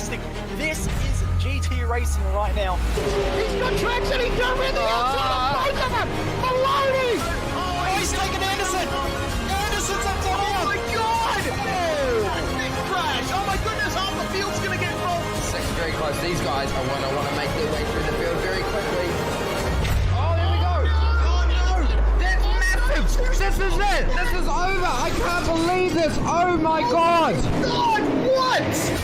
fantastic. This is GT racing right now. He's got traction, he's got rid of the outside of both of them! Maloney! Oh, he's taken Anderson! Anderson's up top! Oh my god! Oh. Big crash! Oh my goodness, half the field's gonna get involved! Second very close. These guys are want to make their way through the field very quickly. Oh, here we go! Oh no! That's massive! This is it! This is over! I can't believe this! Oh my god! God, what?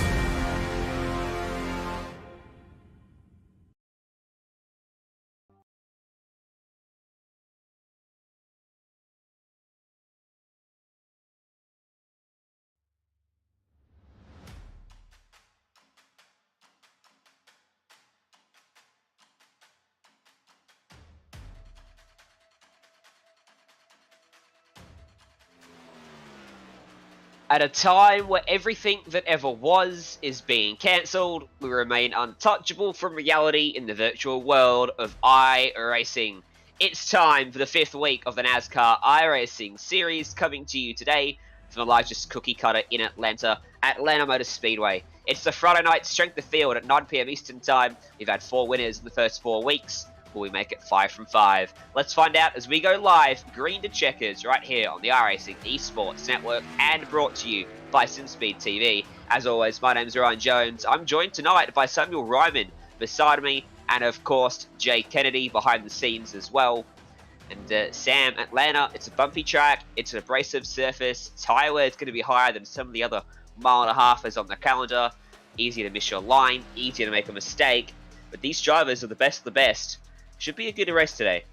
At a time where everything that ever was is being cancelled, we remain untouchable from reality in the virtual world of iRacing. It's time for the 5th week of the NASCAR iRacing series, coming to you today from the largest cookie cutter in Atlanta, Atlanta Motor Speedway. It's the Friday night strength of field at 9 PM Eastern Time. We've had 4 winners in the first 4 weeks. Will we make it 5 from 5? Let's find out as we go live, green to checkers, right here on the iRacing Esports Network, and brought to you by SimSpeed TV. As always, my name's Ryan Jones. I'm joined tonight by Samuel Ryman beside me, and of course, Jay Kennedy behind the scenes as well. And Sam, Atlanta, it's a bumpy track, it's an abrasive surface, tyre wear is going to be higher than some of the other mile-and-a-halfers on the calendar, easier to miss your line, easier to make a mistake, but these drivers are the best of the best. Should be a good race today.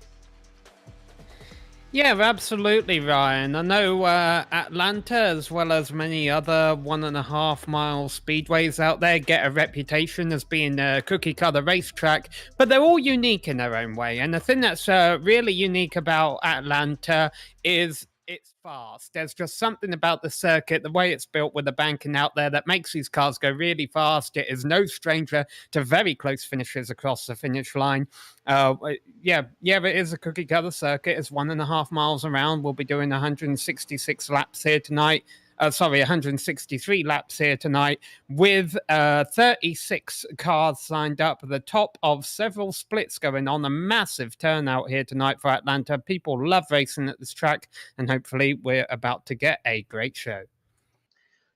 Yeah, absolutely, Ryan. I know Atlanta, as well as many other 1.5 mile speedways out there, get a reputation as being a cookie cutter racetrack, but they're all unique in their own way. And the thing that's really unique about Atlanta is it's fast. There's just something about the circuit, the way it's built with the banking out there, that makes these cars go really fast. It is no stranger to very close finishes across the finish line. Yeah, it is a cookie cutter circuit. It's 1.5 miles around. We'll be doing 166 laps here tonight. 163 laps here tonight, with 36 cars signed up at the top of several splits going on. A massive turnout here tonight for Atlanta. People love racing at this track, and hopefully we're about to get a great show.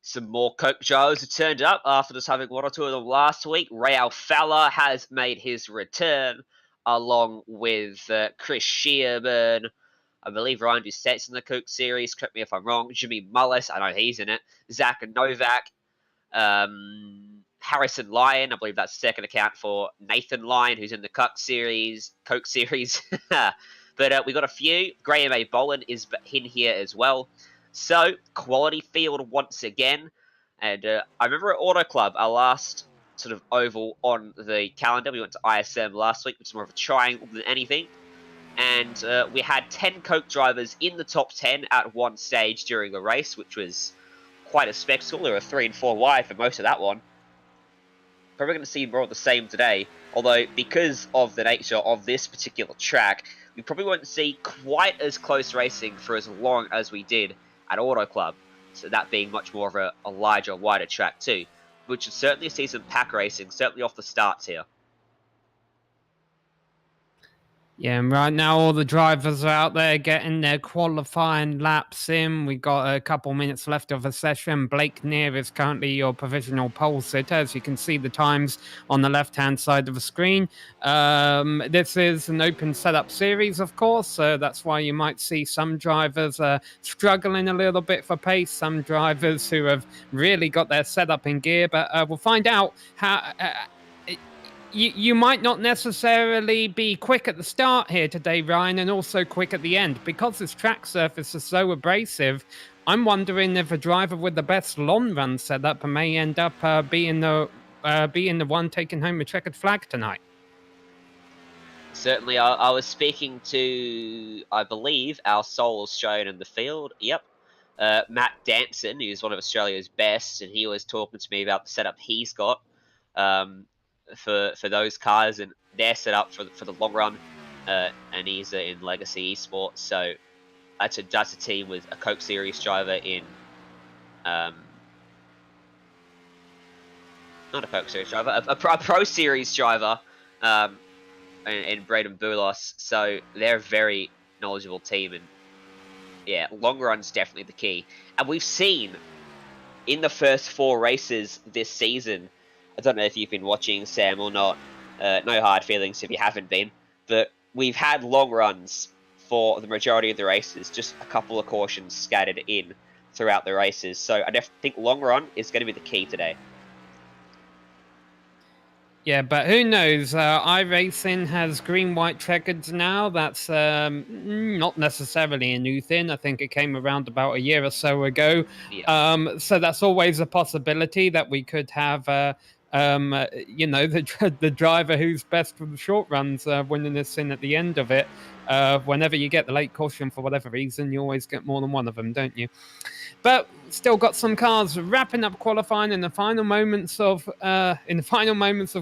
Some more Coke drivers have turned up after just having 1 or 2 of them last week. Ray Alfalla has made his return, along with Chris Shearburn. I believe Ryan Doucette's in the Cup Series. Correct me if I'm wrong. Jimmy Mullis, I know he's in it. Zach and Novak. Harrison Lyon, I believe that's second account for Nathan Lyon, who's in the Cup Series. Coke Series. But we got a few. Graham A. Boland is in here as well. So, quality field once again. And I remember at Auto Club, our last sort of oval on the calendar, we went to ISM last week, which is more of a triangle than anything. And we had 10 Coke drivers in the top 10 at one stage during the race, which was quite a spectacle. There were 3 and 4 wide for most of that one. Probably going to see more of the same today, although because of the nature of this particular track, we probably won't see quite as close racing for as long as we did at Auto Club. So that being much more of a larger, wider track too. We should certainly see some pack racing, certainly off the starts here. Yeah, and right now all the drivers are out there getting their qualifying laps in. We got a couple minutes left of the session. Blake Neer is currently your provisional pole sitter, as you can see the times on the left-hand side of the screen. This is an open setup series, of course, so that's why you might see some drivers struggling a little bit for pace, some drivers who have really got their setup in gear, but we'll find out how... You might not necessarily be quick at the start here today, Ryan, and also quick at the end. Because this track surface is so abrasive, I'm wondering if a driver with the best long run setup may end up being the one taking home a checkered flag tonight. Certainly, I was speaking to, I believe, our sole Australian in the field. Yep. Matt Danson, who's one of Australia's best, and he was talking to me about the setup he's got. For those cars and their setup for the long run, and he's in Legacy Esports, so that's a team with a Coke Series driver in not a Cup Series driver, a Pro Series driver, in Braden Boulos. So they're a very knowledgeable team, and yeah, long run's definitely the key. And we've seen in the first 4 races this season, I don't know if you've been watching, Sam, or not. No hard feelings if you haven't been, but we've had long runs for the majority of the races, just a couple of cautions scattered in throughout the races. So I definitely think long run is going to be the key today. Yeah, but who knows? iRacing has green-white checkers now. That's not necessarily a new thing. I think it came around about a year or so ago. Yeah. So that's always a possibility that we could have, the driver who's best for the short runs winning this thing at the end of it. Whenever you get the late caution for whatever reason, you always get more than one of them, don't you? But still got some cars wrapping up qualifying in the final moments of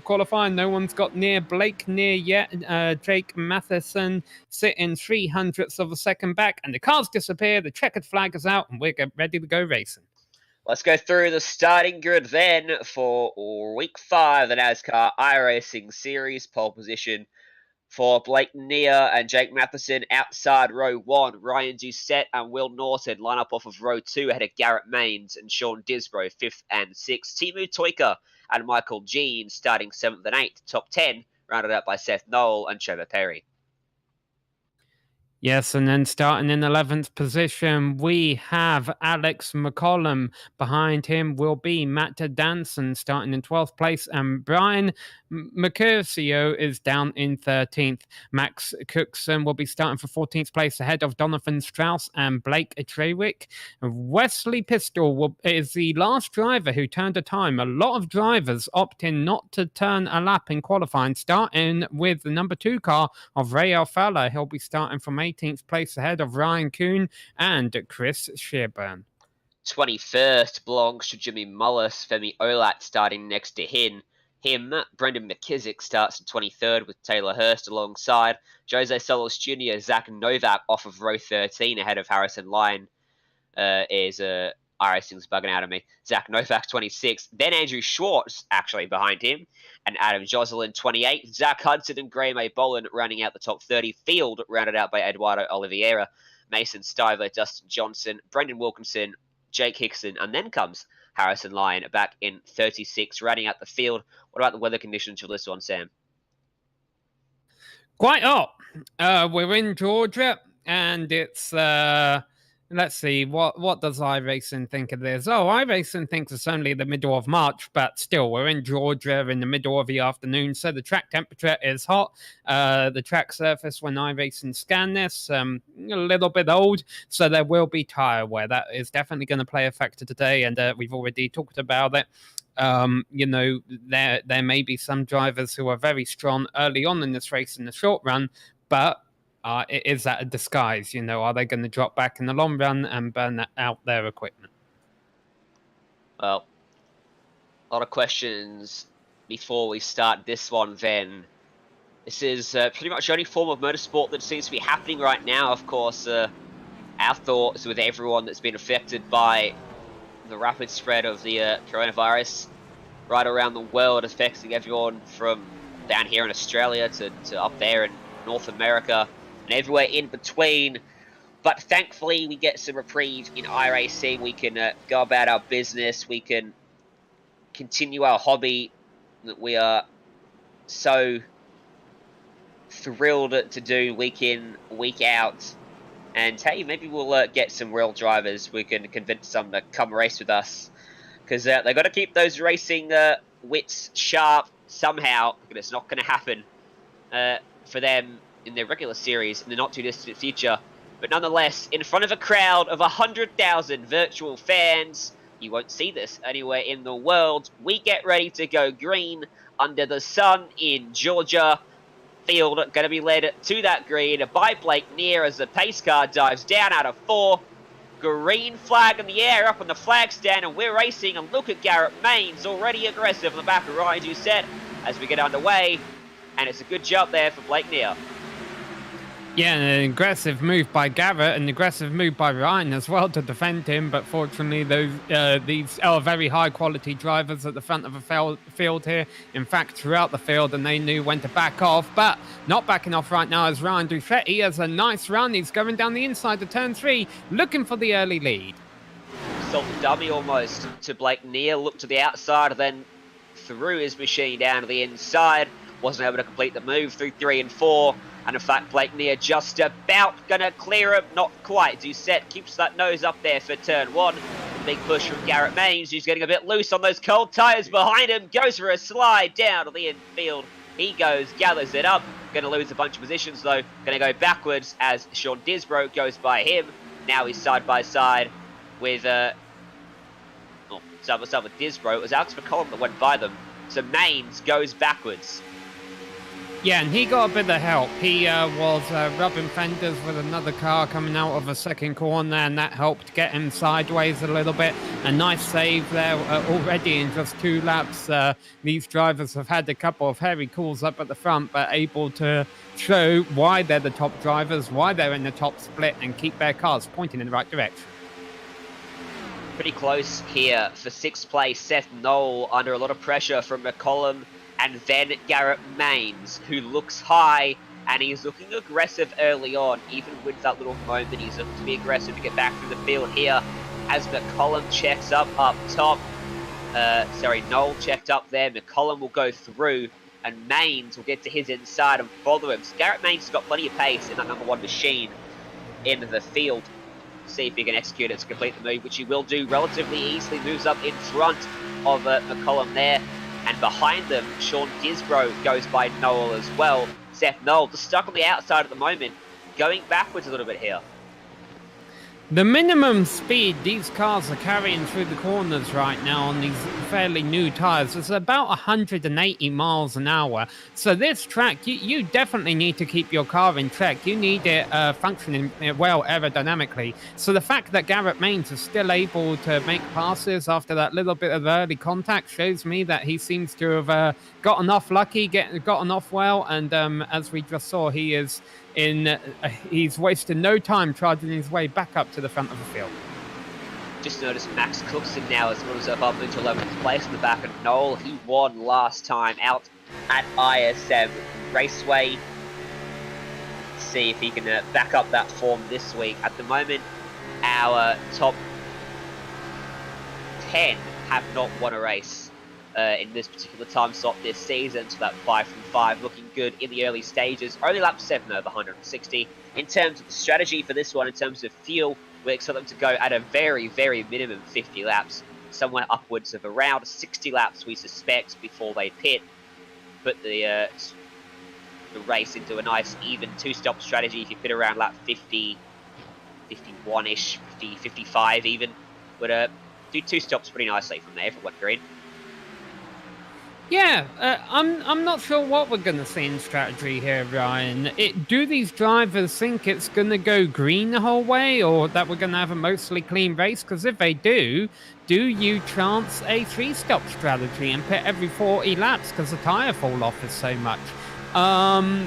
qualifying. No one's got near Blake near yet. Jake Matheson sitting 300ths of a second back, and the cars disappear. The checkered flag is out, and we're ready to go racing. Let's go through the starting grid then for week 5 of the NASCAR iRacing Series. Pole position for Blake Neer and Jake Matheson outside row 1. Ryan Doucette and Will Norton line up off of row 2 ahead of Garrett Maines and Sean Disbrow 5th and 6th. Timu Toika and Michael Jean starting 7th and 8th. Top 10 rounded out by Seth Knoll and Trevor Perry. Yes, and then starting in 11th position, we have Alex Mccollum. Behind him will be Matt Danson starting in 12th place, and Brian Mercurcio is down in 13th. Max Cookson will be starting for 14th place ahead of Donovan Strauss and Blake Trewick. Wesley Pistol is the last driver who turned a time. A lot of drivers opting not to turn a lap in qualifying, starting with the number 2 car of Ray Alfala. He'll be starting from 18th place ahead of Ryan Kuhn and Chris Shearburn. 21st belongs to Jimmy Mullis. Femi Olat starting next to him. Brendan McKissick starts in 23rd with Taylor Hurst alongside. Jose Solis Jr., Zach Novak off of row 13 ahead of Harrison Lyon. iRacing's bugging out of me. Zach Novak 26th. Then Andrew Schwartz actually behind him. And Adam Jocelyn 28th. Zach Hudson and Graham A. Boland rounding out the top 30. Field rounded out by Eduardo Oliveira. Mason Stiver, Dustin Johnson, Brendan Wilkinson, Jake Hickson, and then comes Harrison Lyon back in 36, rounding out the field. What about the weather conditions for this one, Sam? Quite hot. We're in Georgia, and it's let's see, what does iRacing think of this? Oh, iRacing thinks it's only the middle of March, but still, we're in Georgia in the middle of the afternoon, so the track temperature is hot. The track surface when iRacing scan this, a little bit old, so there will be tire wear. That is definitely going to play a factor today, and we've already talked about it. There may be some drivers who are very strong early on in this race in the short run, but is that a disguise? Are they going to drop back in the long run and burn out their equipment? Well, a lot of questions before we start this one then. This is pretty much the only form of motorsport that seems to be happening right now. Of course, our thoughts with everyone that's been affected by the rapid spread of the coronavirus right around the world, affecting everyone from down here in Australia to up there in North America and everywhere in between. But thankfully, we get some reprieve in iRacing. We can go about our business. We can continue our hobby that we are so thrilled to do week in, week out. And hey, maybe we'll get some real drivers. We can convince them to come race with us. Because they've got to keep those racing wits sharp somehow. Because it's not going to happen for them in their regular series in the not too distant future. But nonetheless, in front of a crowd of 100,000 virtual fans, you won't see this anywhere in the world. We get ready to go green under the sun in Georgia. Field going to be led to that green by Blake Neer as the pace car dives down out of 4. Green flag in the air up on the flag stand, and we're racing. And look at Garrett Maines, already aggressive on the back of Ryan Doucette as we get underway. And it's a good job there for Blake Neer. Yeah, an aggressive move by Garrett, an aggressive move by Ryan as well to defend him. But fortunately, these are very high-quality drivers at the front of the field here. In fact, throughout the field, and they knew when to back off. But not backing off right now is Ryan Duchetti. Has a nice run. He's going down the inside of turn 3, looking for the early lead. Self-dummy almost to Blake Neal. Looked to the outside, then threw his machine down to the inside. Wasn't able to complete the move through 3 and 4. And in fact, Blake Neal just about going to clear him. Not quite. Doucette keeps that nose up there for turn 1. Big push from Garrett Maines, who's getting a bit loose on those cold tyres behind him. Goes for a slide down to the infield. He goes, gathers it up. Going to lose a bunch of positions, though. Going to go backwards as Sean Disbrow goes by him. Now he's side by side with... side by side with Disbrow. It was Alex Mccollum that went by them. So Maines goes backwards. Yeah, and he got a bit of help. He was rubbing fenders with another car coming out of a second corner, and that helped get him sideways a little bit. A nice save there already in just 2 laps. These drivers have had a couple of heavy calls up at the front, but able to show why they're the top drivers, why they're in the top split, and keep their cars pointing in the right direction. Pretty close here for 6th place. Seth Knoll under a lot of pressure from Mccollum. And then Garrett Maines, who looks high, and he's looking aggressive early on, even with that little moment. He's looking to be aggressive to get back through the field here as Mccollum checks up top. Knoll checked up there. Mccollum will go through, and Maines will get to his inside and follow him. So Garrett Maines has got plenty of pace in that number 1 machine in the field. See if he can execute it to complete the move, which he will do relatively easily. Moves up in front of Mccollum there. And behind them, Sean Disbrow goes by Knoll as well. Seth Knoll just stuck on the outside at the moment, going backwards a little bit here. The minimum speed these cars are carrying through the corners right now on these fairly new tyres is about 180 miles an hour. So this track, you definitely need to keep your car in check. You need it functioning well aerodynamically. So the fact that Garrett Maines is still able to make passes after that little bit of early contact shows me that he seems to have gotten off lucky, gotten off well, and as we just saw, he's wasted no time charging his way back up to the front of the field. Just noticed Max Cookson now has moved himself up into 11th place in the back of Knoll. He won last time out at ISM Raceway. Let's see if he can back up that form this week. At the moment, our top 10 have not won a race in this particular time slot this season, so that 5 from 5 looking good in the early stages. Only lap 7 over 160. In terms of the strategy for this one, in terms of fuel, we expect them to go at a very, very minimum 50 laps, somewhere upwards of around 60 laps we suspect before they pit. Put the race into a nice even 2-stop strategy. If you pit around lap 50, 51-ish, 50, 55 even, would do 2 stops pretty nicely from there if it went green. Yeah, I'm not sure what we're going to see in strategy here, Ryan. Do these drivers think it's going to go green the whole way, or that we're going to have a mostly clean race? Because if they do you chance a 3-stop strategy and pit every 40 laps because the tyre fall off is so much? I'm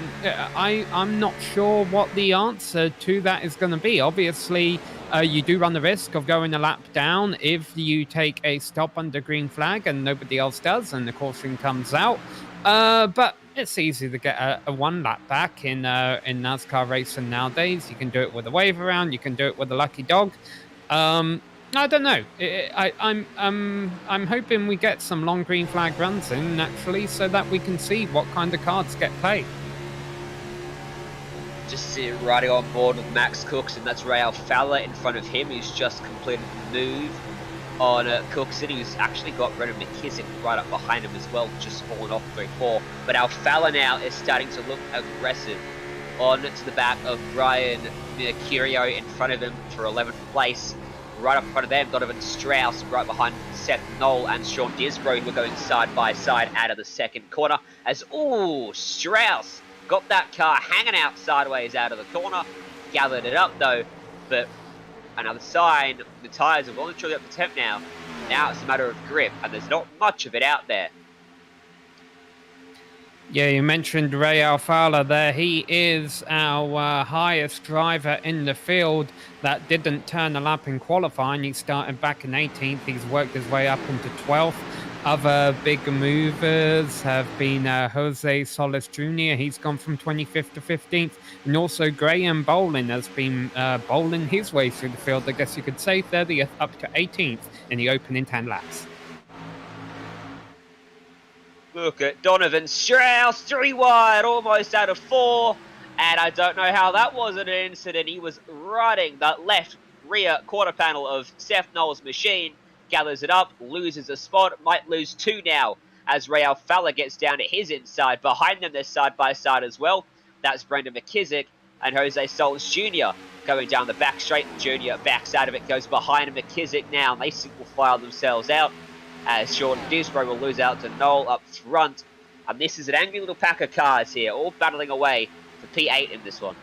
not sure what the answer to that is going to be. Obviously, you do run the risk of going a lap down if you take a stop under green flag and nobody else does and the caution comes out. But it's easy to get a 1 lap back in NASCAR racing nowadays. You can do it with a wave around. You can do it with a lucky dog. I don't know. I'm hoping we get some long green flag runs in naturally so that we can see what kind of cards get played. Just riding on board with Max Cookson, that's Rael Fowler in front of him, who's just completed the move on Cookson, who's actually got Brendan McKissick right up behind him as well, just fallen off 3-4. But our Fowler now is starting to look aggressive on to the back of Brian Mercurio in front of him for 11th place. Right up in front of them, Donovan Strauss right behind Seth Knoll and Sean Disbrow, who are going side by side out of the second corner. As, Strauss got that car hanging out sideways out of the corner. Gathered it up though, but another sign, the tyres are voluntarily up to temp now. Now it's a matter of grip, and there's not much of it out there. Yeah, you mentioned Ray Alfala there. He is our highest driver in the field that didn't turn a lap in qualifying. He started back in 18th. He's worked his way up into 12th. Other big movers have been Jose Solis Jr. He's gone from 25th to 15th. And also Graham Bolin has been bowling his way through the field, I guess you could say, 30th up to 18th in the opening 10 laps. Look at Donovan Strauss, 3 wide, almost out of 4. And I don't know how that wasn't an incident. He was riding the left rear quarter panel of Seth Knowles' machine, gathers it up, loses a spot, might lose 2 now as Ray Alfala gets down to his inside. Behind them, they're side by side as well. That's Brendan McKissick and Jose Solis Jr. going down the back straight. Jr. backs out of it, goes behind McKissick now, and they single file themselves out, as Sean Disbrow will lose out to Noel up front. And this is an angry little pack of cars here, all battling away for P8 in this one.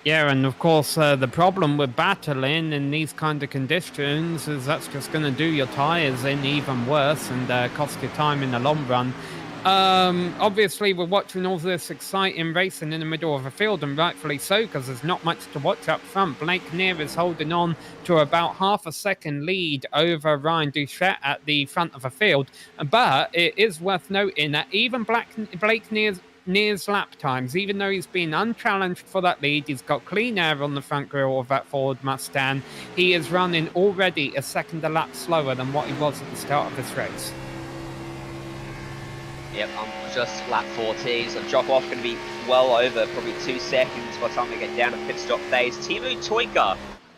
Yeah, and of course, the problem with battling in these kind of conditions is that's just going to do your tyres in even worse and cost you time in the long run. Obviously, we're watching all this exciting racing in the middle of a field, and rightfully so, because there's not much to watch up front. Blake Neer is holding on to about half a second lead over Ryan Duchet at the front of the field. But it is worth noting that even Blake Neer's lap times, even though he's been unchallenged for that lead, he's got clean air on the front grille of that Ford Mustang. He is running already a second a lap slower than what he was at the start of this race. Yep, I'm just lap 14, so drop off going to be well over probably 2 seconds by the time we get down to pit stop phase. Timo Toika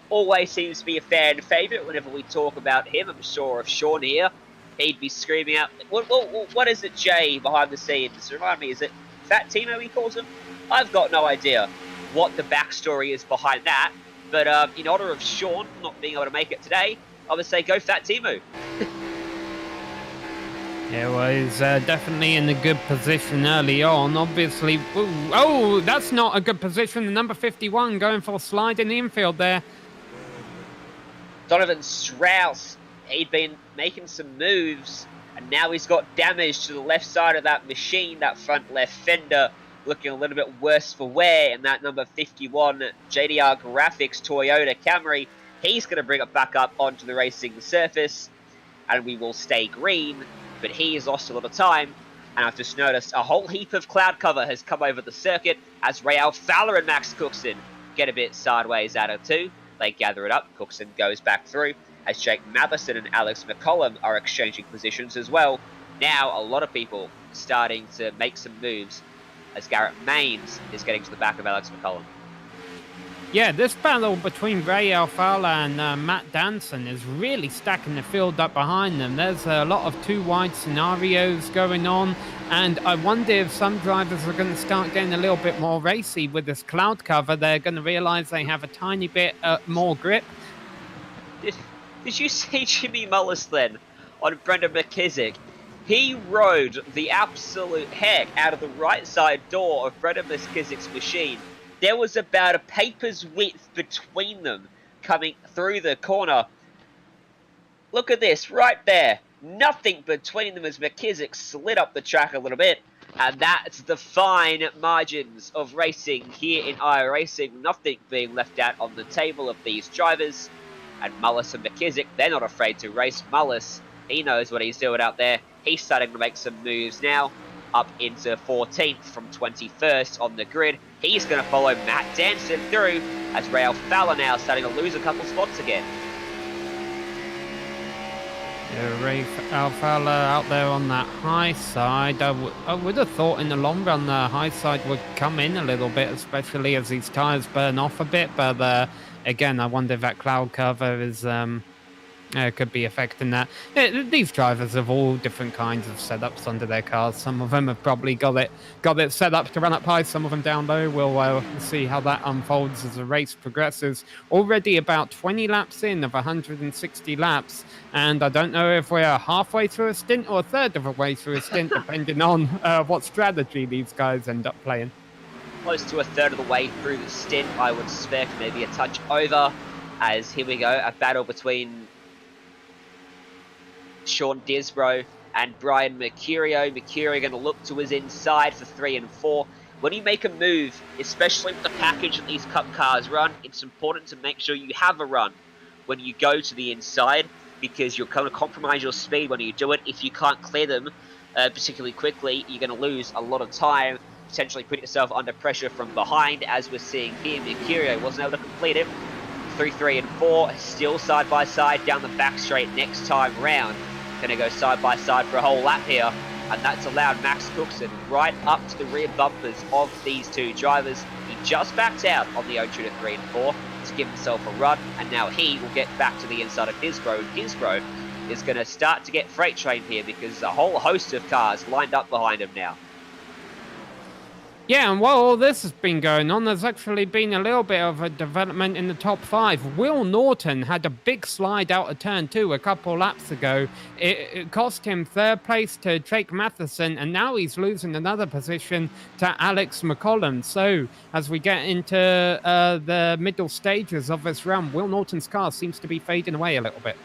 always seems to be a fan favourite whenever we talk about him. I'm sure if Sean here, he'd be screaming out, what is it, Jay, behind the scenes? Remind me, is it Fat Timo he calls him? I've got no idea what the backstory is behind that, but in honour of Sean not being able to make it today, I would say go Fat Timo. Yeah, well, he's definitely in a good position early on, obviously. Oh, that's not a good position. The number 51 going for a slide in the infield there. Donovan Strauss, he'd been making some moves, and now he's got damage to the left side of that machine, that front left fender, looking a little bit worse for wear, and that number 51 JDR Graphics Toyota Camry, he's going to bring it back up onto the racing surface, and we will stay green. But he has lost a lot of time, and I've just noticed a whole heap of cloud cover has come over the circuit as Ray Alfala and Max Cookson get a bit sideways out of 2. They gather it up, Cookson goes back through, as Jake Matheson and Alex Mccollum are exchanging positions as well. Now a lot of people starting to make some moves, as Garrett Maines is getting to the back of Alex Mccollum. Yeah, this battle between Ray Alfala and Matt Danson is really stacking the field up behind them. There's a lot of 2 wide scenarios going on, and I wonder if some drivers are going to start getting a little bit more racy with this cloud cover. They're going to realise they have a tiny bit more grip. Did you see Jimmy Mullis then on Brendan McKissick? He rode the absolute heck out of the right side door of Brendan McKissick's machine. There was about a paper's width between them coming through the corner. Look at this, right there. Nothing between them as McKissick slid up the track a little bit. And that's the fine margins of racing here in iRacing. Nothing being left out on the table of these drivers. And Mullis and McKissick, they're not afraid to race. Mullis, he knows what he's doing out there. He's starting to make some moves now. Up into 14th from 21st on the grid. He's going to follow Matt Danson through as Ray Alfala now starting to lose a couple spots again. Yeah, Ray Alfala out there on that high side. I would have thought in the long run the high side would come in a little bit, especially as these tyres burn off a bit. But again, I wonder if that cloud cover is could be affecting that. These drivers have all different kinds of setups under their cars. Some of them have probably got it set up to run up high, some of them down low. We'll see how that unfolds as the race progresses. Already about 20 laps in of 160 laps, and I don't know if we're halfway through a stint or a third of a way through a stint, depending on what strategy these guys end up playing. Close to a third of the way through the stint, I would suspect, maybe a touch over, as here we go, a battle between Sean Disbrow and Brian Mercurio. Mercurio going to look to his inside for 3 and 4. When you make a move, especially with the package that these Cup cars run, it's important to make sure you have a run when you go to the inside, because you're going to compromise your speed when you do it. If you can't clear them particularly quickly, you're going to lose a lot of time, potentially put yourself under pressure from behind, as we're seeing here. Mercurio wasn't able to complete it. 3, 3 and 4, still side by side down the back straight next time round. Going to go side by side for a whole lap here, and that's allowed Max Cookson right up to the rear bumpers of these two drivers. He just backed out on the 0-2 to 3 and 4 to give himself a run, and now he will get back to the inside of Disbro, and Disbro is going to start to get freight trained here because there's a whole host of cars lined up behind him now. Yeah, and while all this has been going on, there's actually been a little bit of a development in the top 5. Will Norton had a big slide out of turn 2 a couple laps ago. It cost him 3rd place to Jake Matheson, and now he's losing another position to Alex Mccollum. So, as we get into the middle stages of this run, Will Norton's car seems to be fading away a little bit.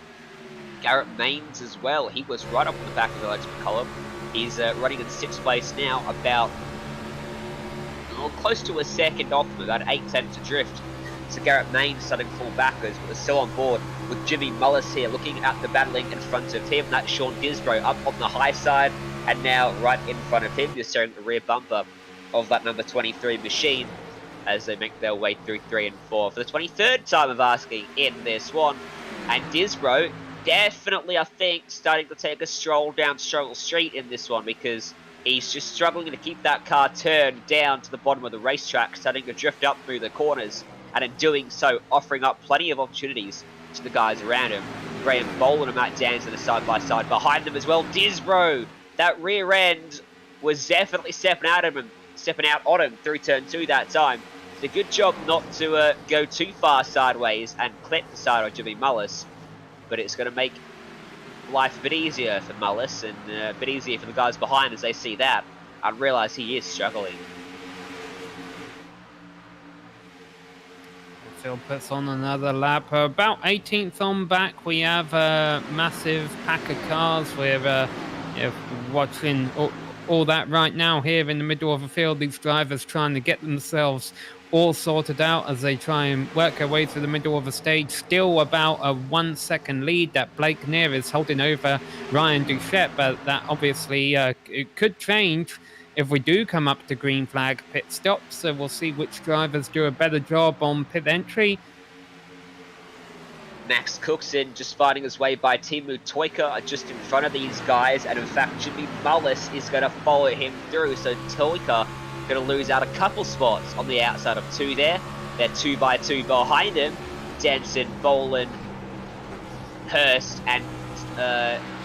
Garrett Maines as well. He was right up on the back of Alex Mccollum. He's running in 6th place now, about close to a second off him, about 8 tenths to drift. So Garrett Maines starting to fall backwards, but they're still on board with Jimmy Mullis here, looking at the battling in front of him. That's Sean Disbro up on the high side, and now right in front of him, just staring at the rear bumper of that number 23 machine as they make their way through 3 and 4 for the 23rd time of asking in this one. And Disbro definitely, I think, starting to take a stroll down Struggle Street in this one, because he's just struggling to keep that car turned down to the bottom of the racetrack, starting to drift up through the corners, and in doing so, offering up plenty of opportunities to the guys around him. Graham Boland and Matt Danson are side-by-side behind them as well. Disbro, that rear end was definitely stepping out on him through turn 2 that time. It's a good job not to go too far sideways and clip the side of Jimmy Mullis, but it's going to make life a bit easier for Mullis and a bit easier for the guys behind as they see that and realise he is struggling. Phil puts on another lap. About 18th on back, we have a massive pack of cars. We're watching all that right now here in the middle of the field. These drivers trying to get themselves all sorted out as they try and work their way through the middle of the stage. Still about a 1 second lead that Blake Neer is holding over Ryan Duchette, but that obviously it could change if we do come up to green flag pit stops. So we'll see which drivers do a better job on pit entry. Max Cookson just fighting his way by Timu Toika just in front of these guys, and in fact Jimmy Mullis is going to follow him through, so Toika going to lose out a couple spots on the outside of 2 there. They're 2 by 2 behind him. Denson, Boland, Hurst, and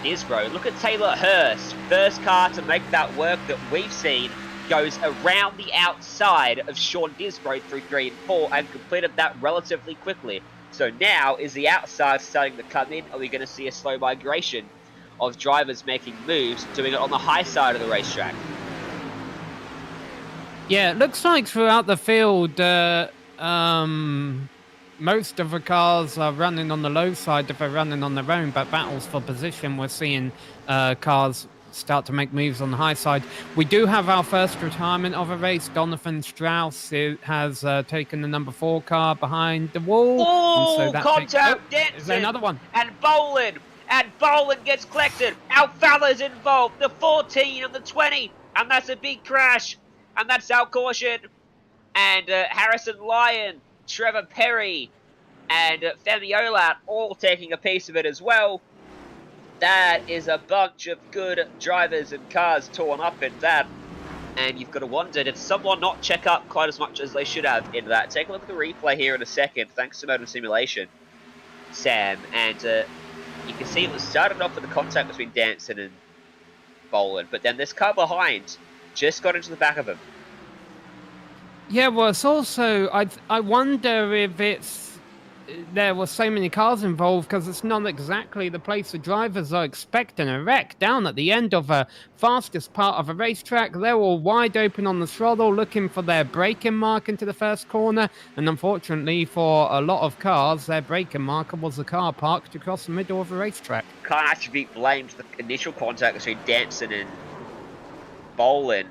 Disbro. Look at Taylor Hurst. First car to make that work that we've seen goes around the outside of Sean Disbro through 3 and 4 and completed that relatively quickly. So now is the outside starting to come in? Are we going to see a slow migration of drivers making moves, doing it on the high side of the racetrack? Yeah, it looks like throughout the field, most of the cars are running on the low side if they're running on their own, but battles for position, we're seeing cars start to make moves on the high side. We do have our first retirement of a race. Donovan Strauss has taken the number 4 car behind the wall. Oh, and so that contact! is there another one? And Boland gets collected. Alfala's involved. The 14 and the 20, and that's a big crash. And that's our caution. And Harrison Lyon, Trevor Perry, and Femi Olat all taking a piece of it as well. That is a bunch of good drivers and cars torn up in that. And you've got to wonder, did someone not check up quite as much as they should have in that? Take a look at the replay here in a second, thanks to Modem Simulation, Sam. And you can see it was started off with the contact between Danson and Boland, but then this car behind just got into the back of him. Yeah, well, it's also, I wonder if there were so many cars involved because it's not exactly the place the drivers are expecting a wreck. Down at the end of the fastest part of a racetrack, they're all wide open on the throttle looking for their braking mark into the first corner, and unfortunately for a lot of cars, their braking marker was a car parked across the middle of the racetrack. can't actually be blamed for the initial contact between Danson and Bolin.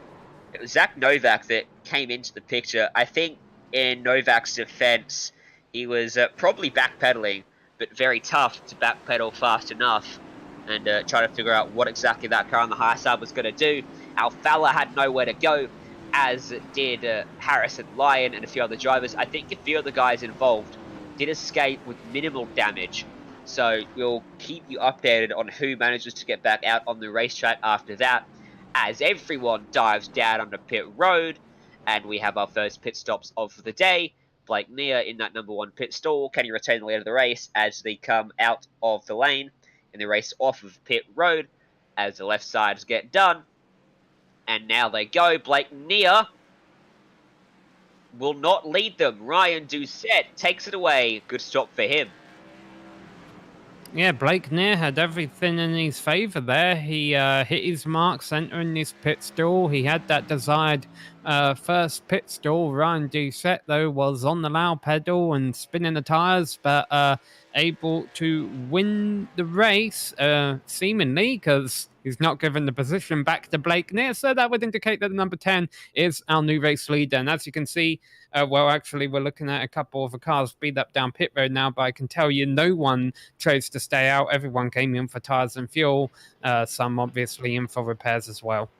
It was Zach Novak that came into the picture. I think in Novak's defense, he was probably backpedaling, but very tough to backpedal fast enough and try to figure out what exactly that car on the high side was going to do. Alfala had nowhere to go, as did Harris and Lyon and a few other drivers. I think a few of the guys involved did escape with minimal damage. So we'll keep you updated on who manages to get back out on the racetrack after that, as everyone dives down onto pit road, and we have our first pit stops of the day. Blake Neer in that number 1 pit stall. Can he retain the lead of the race as they come out of the lane in the race off of pit road as the left sides get done? And now they go. Blake Neer will not lead them. Ryan Doucette takes it away. Good stop for him. Yeah, Blake Neer had everything in his favour there. He hit his marks entering this pit stall. He had that desired first pit stall. Ryan Doucette, though, was on the loud pedal and spinning the tyres, but able to win the race, seemingly, because he's not given the position back to Blake Neer. So that would indicate that the number 10 is our new race leader. And as you can see, well, actually, we're looking at a couple of the cars speed up down pit road now, but I can tell you no one chose to stay out. Everyone came in for tyres and fuel, some obviously in for repairs as well.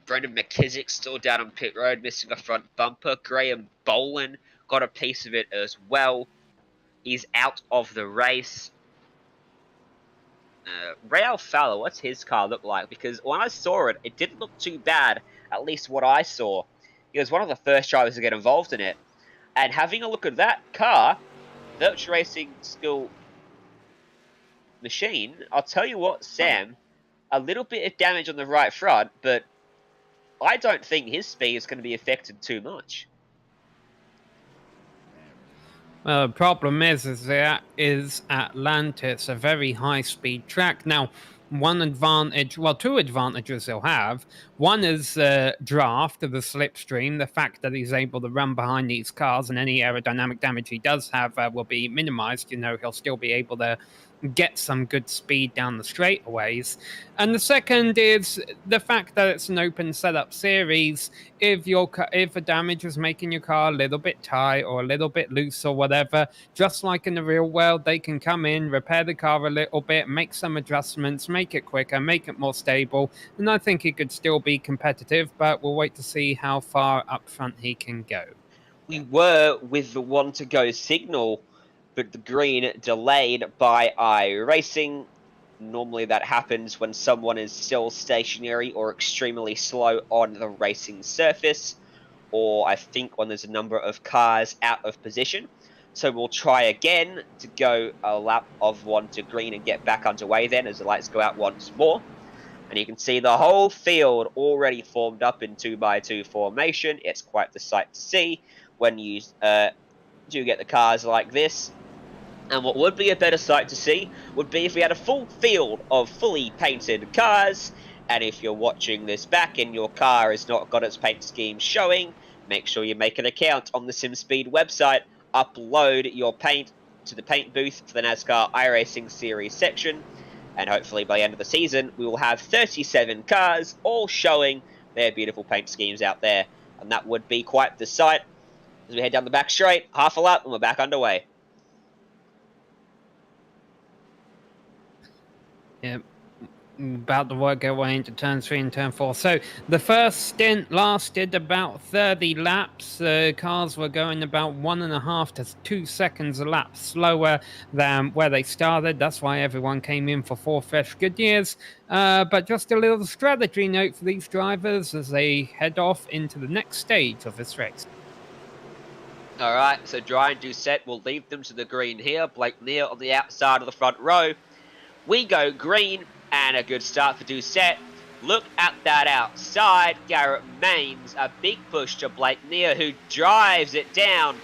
Brendan McKissick still down on pit road, missing a front bumper. Graham Boland got a piece of it as well. He's out of the race. Ray Alfala, what's his car look like? Because when I saw it, it didn't look too bad, at least what I saw. He was one of the first drivers to get involved in it. And having a look at that car, Virtual Racing Skill Machine, I'll tell you what, Sam, a little bit of damage on the right front, but I don't think his speed is going to be affected too much. Well, the problem is that is Atlanta. It's a very high-speed track. Now, one advantage, well, two advantages he'll have. One is draft of the slipstream, the fact that he's able to run behind these cars, and any aerodynamic damage he does have will be minimized. You know, he'll still be able to get some good speed down the straightaways. And the second is the fact that it's an open setup series. If the damage is making your car a little bit tight or a little bit loose or whatever, just like in the real world, they can come in, repair the car a little bit, make some adjustments, make it quicker, make it more stable, and I think he could still be competitive, but we'll wait to see how far up front he can go. We were with the 1 to go signal, but the green delayed by iRacing. Normally that happens when someone is still stationary or extremely slow on the racing surface, or I think when there's a number of cars out of position. So we'll try again to go a lap of 1 to green and get back underway then as the lights go out once more. And you can see the whole field already formed up in 2x2 formation. It's quite the sight to see when you do get the cars like this. And what would be a better sight to see would be if we had a full field of fully painted cars. And if you're watching this back and your car has not got its paint scheme showing, make sure you make an account on the SimSpeed website. Upload your paint to the paint booth for the NASCAR iRacing Series section. And hopefully by the end of the season, we will have 37 cars all showing their beautiful paint schemes out there. And that would be quite the sight. As we head down the back straight, half a lap, and we're back underway. Yep. About to work our way into turn 3 and turn 4. So the first stint lasted about 30 laps. Cars were going about 1.5 to 2 seconds a lap slower than where they started. That's why everyone came in for 4 fresh Goodyears. But just a little strategy note for these drivers as they head off into the next stage of this race. Alright, so Ryan Doucette will lead them to the green here. Blake Neer on the outside of the front row. We go green. And a good start for Doucette. Look at that outside. Garrett Maines, a big push to Blake Neer, who drives it down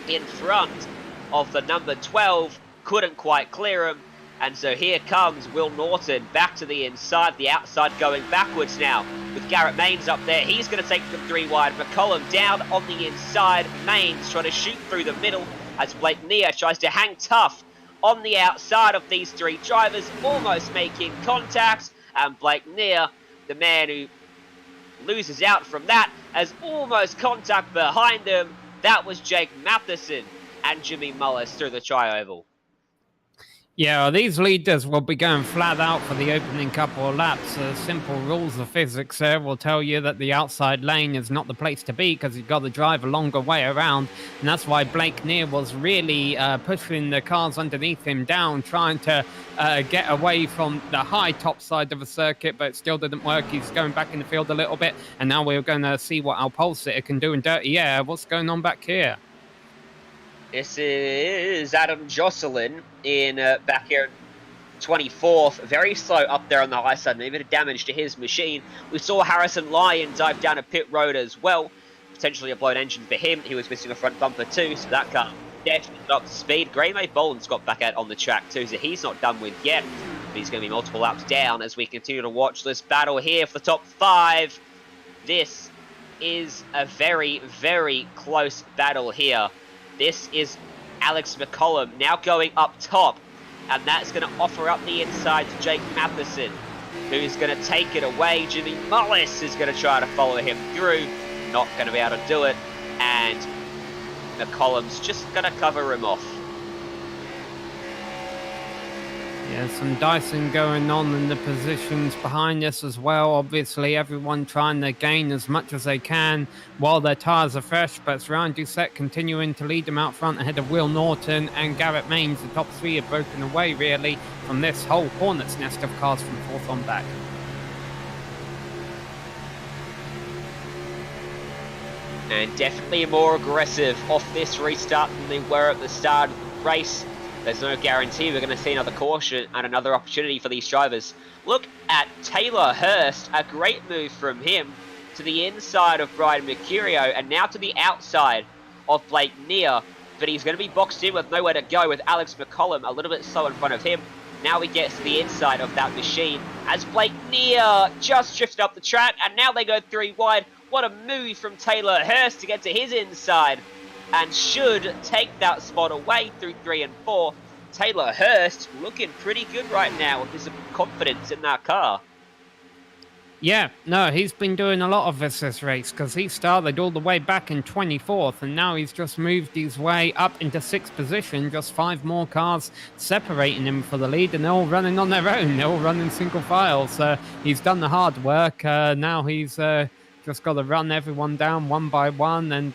in front of the number 12. Couldn't quite clear him. And so here comes Will Norton back to the inside, the outside going backwards now. With Garrett Maines up there, he's going to take the 3 wide. Mccollum down on the inside. Maines trying to shoot through the middle as Blake Neer tries to hang tough on the outside of these three drivers, almost making contact, and Blake Neer, the man who loses out from that, has almost contact behind them. That was Jake Matheson and Jimmy Mullis through the tri-oval. Yeah, these leaders will be going flat out for the opening couple of laps. Simple rules of physics there will tell you that the outside lane is not the place to be because you've got to drive a longer way around. And that's why Blake Neer was really pushing the cars underneath him down, trying to get away from the high top side of the circuit, but it still didn't work. He's going back in the field a little bit. And now we're going to see what our pole sitter can do in dirty air. What's going on back here? This is Adam Jocelyn in back here 24th. Very slow up there on the high side. Maybe a bit of damage to his machine. We saw Harrison Lyon dive down a pit road as well. Potentially a blown engine for him. He was missing a front bumper too, so that car definitely not up to speed. Gray-May Boland's got back out on the track too, so he's not done with yet. But he's going to be multiple laps down as we continue to watch this battle here for the top 5. This is a very, very close battle here. This is Alex Mccollum now going up top, and that's going to offer up the inside to Jake Matheson, who's going to take it away. Jimmy Mullis is going to try to follow him through, not going to be able to do it, and McCollum's just going to cover him off. Yeah, some dicing going on in the positions behind us as well. Obviously, everyone trying to gain as much as they can while their tyres are fresh. But it's Ryan Doucette continuing to lead them out front ahead of Will Norton and Garrett Maines. The top 3 have broken away, really, from this whole hornet's nest of cars from 4th on back. And definitely more aggressive off this restart than they were at the start of the race. There's no guarantee we're going to see another caution and another opportunity for these drivers. Look at Taylor Hurst, a great move from him to the inside of Brian Mercurio and now to the outside of Blake Neer. But he's going to be boxed in with nowhere to go with Alex Mccollum a little bit slow in front of him. Now he gets to the inside of that machine as Blake Neer just drifted up the track and now they go 3 wide. What a move from Taylor Hurst to get to his inside and should take that spot away through 3 and 4. Taylor Hurst looking pretty good right now with his confidence in that car. Yeah, no, he's been doing a lot of this race because he started all the way back in 24th and now he's just moved his way up into 6th position. Just 5 more cars separating him for the lead and they're all running on their own. They're all running single file. So he's done the hard work. Now he's just got to run everyone down one by one and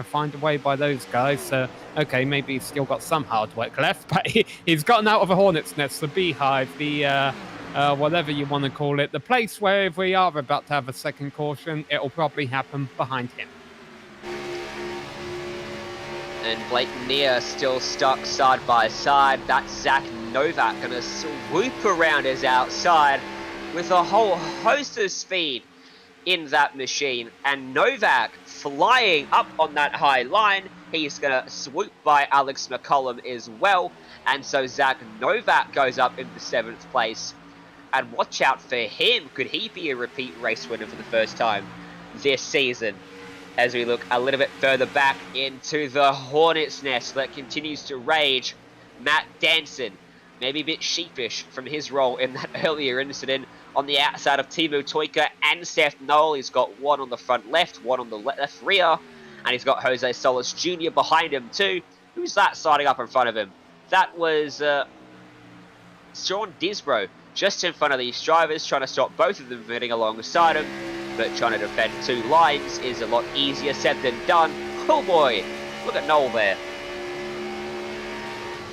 find a way by those guys. So, okay, maybe he's still got some hard work left, but he's gotten out of a hornet's nest, the beehive, the whatever you want to call it, the place where if we are about to have a second caution, it'll probably happen behind him. And Blake Neer still stuck side by side. That's Zach Novak going to swoop around his outside with a whole host of speed in that machine, and Novak flying up on that high line. He's going to swoop by Alex Mccollum as well, and so Zach Novak goes up into 7th place. And watch out for him. Could he be a repeat race winner for the first time this season? As we look a little bit further back into the hornet's nest that continues to rage, Matt Danson, maybe a bit sheepish from his role in that earlier incident, on the outside of Timu Toika and Seth Knoll. He's got one on the front left, one on the left rear, and he's got Jose Solis Jr. behind him too. Who's that siding up in front of him? That was Sean Disbro, just in front of these drivers, trying to stop both of them from getting alongside him. But trying to defend 2 lines is a lot easier said than done. Oh boy, look at Knoll there.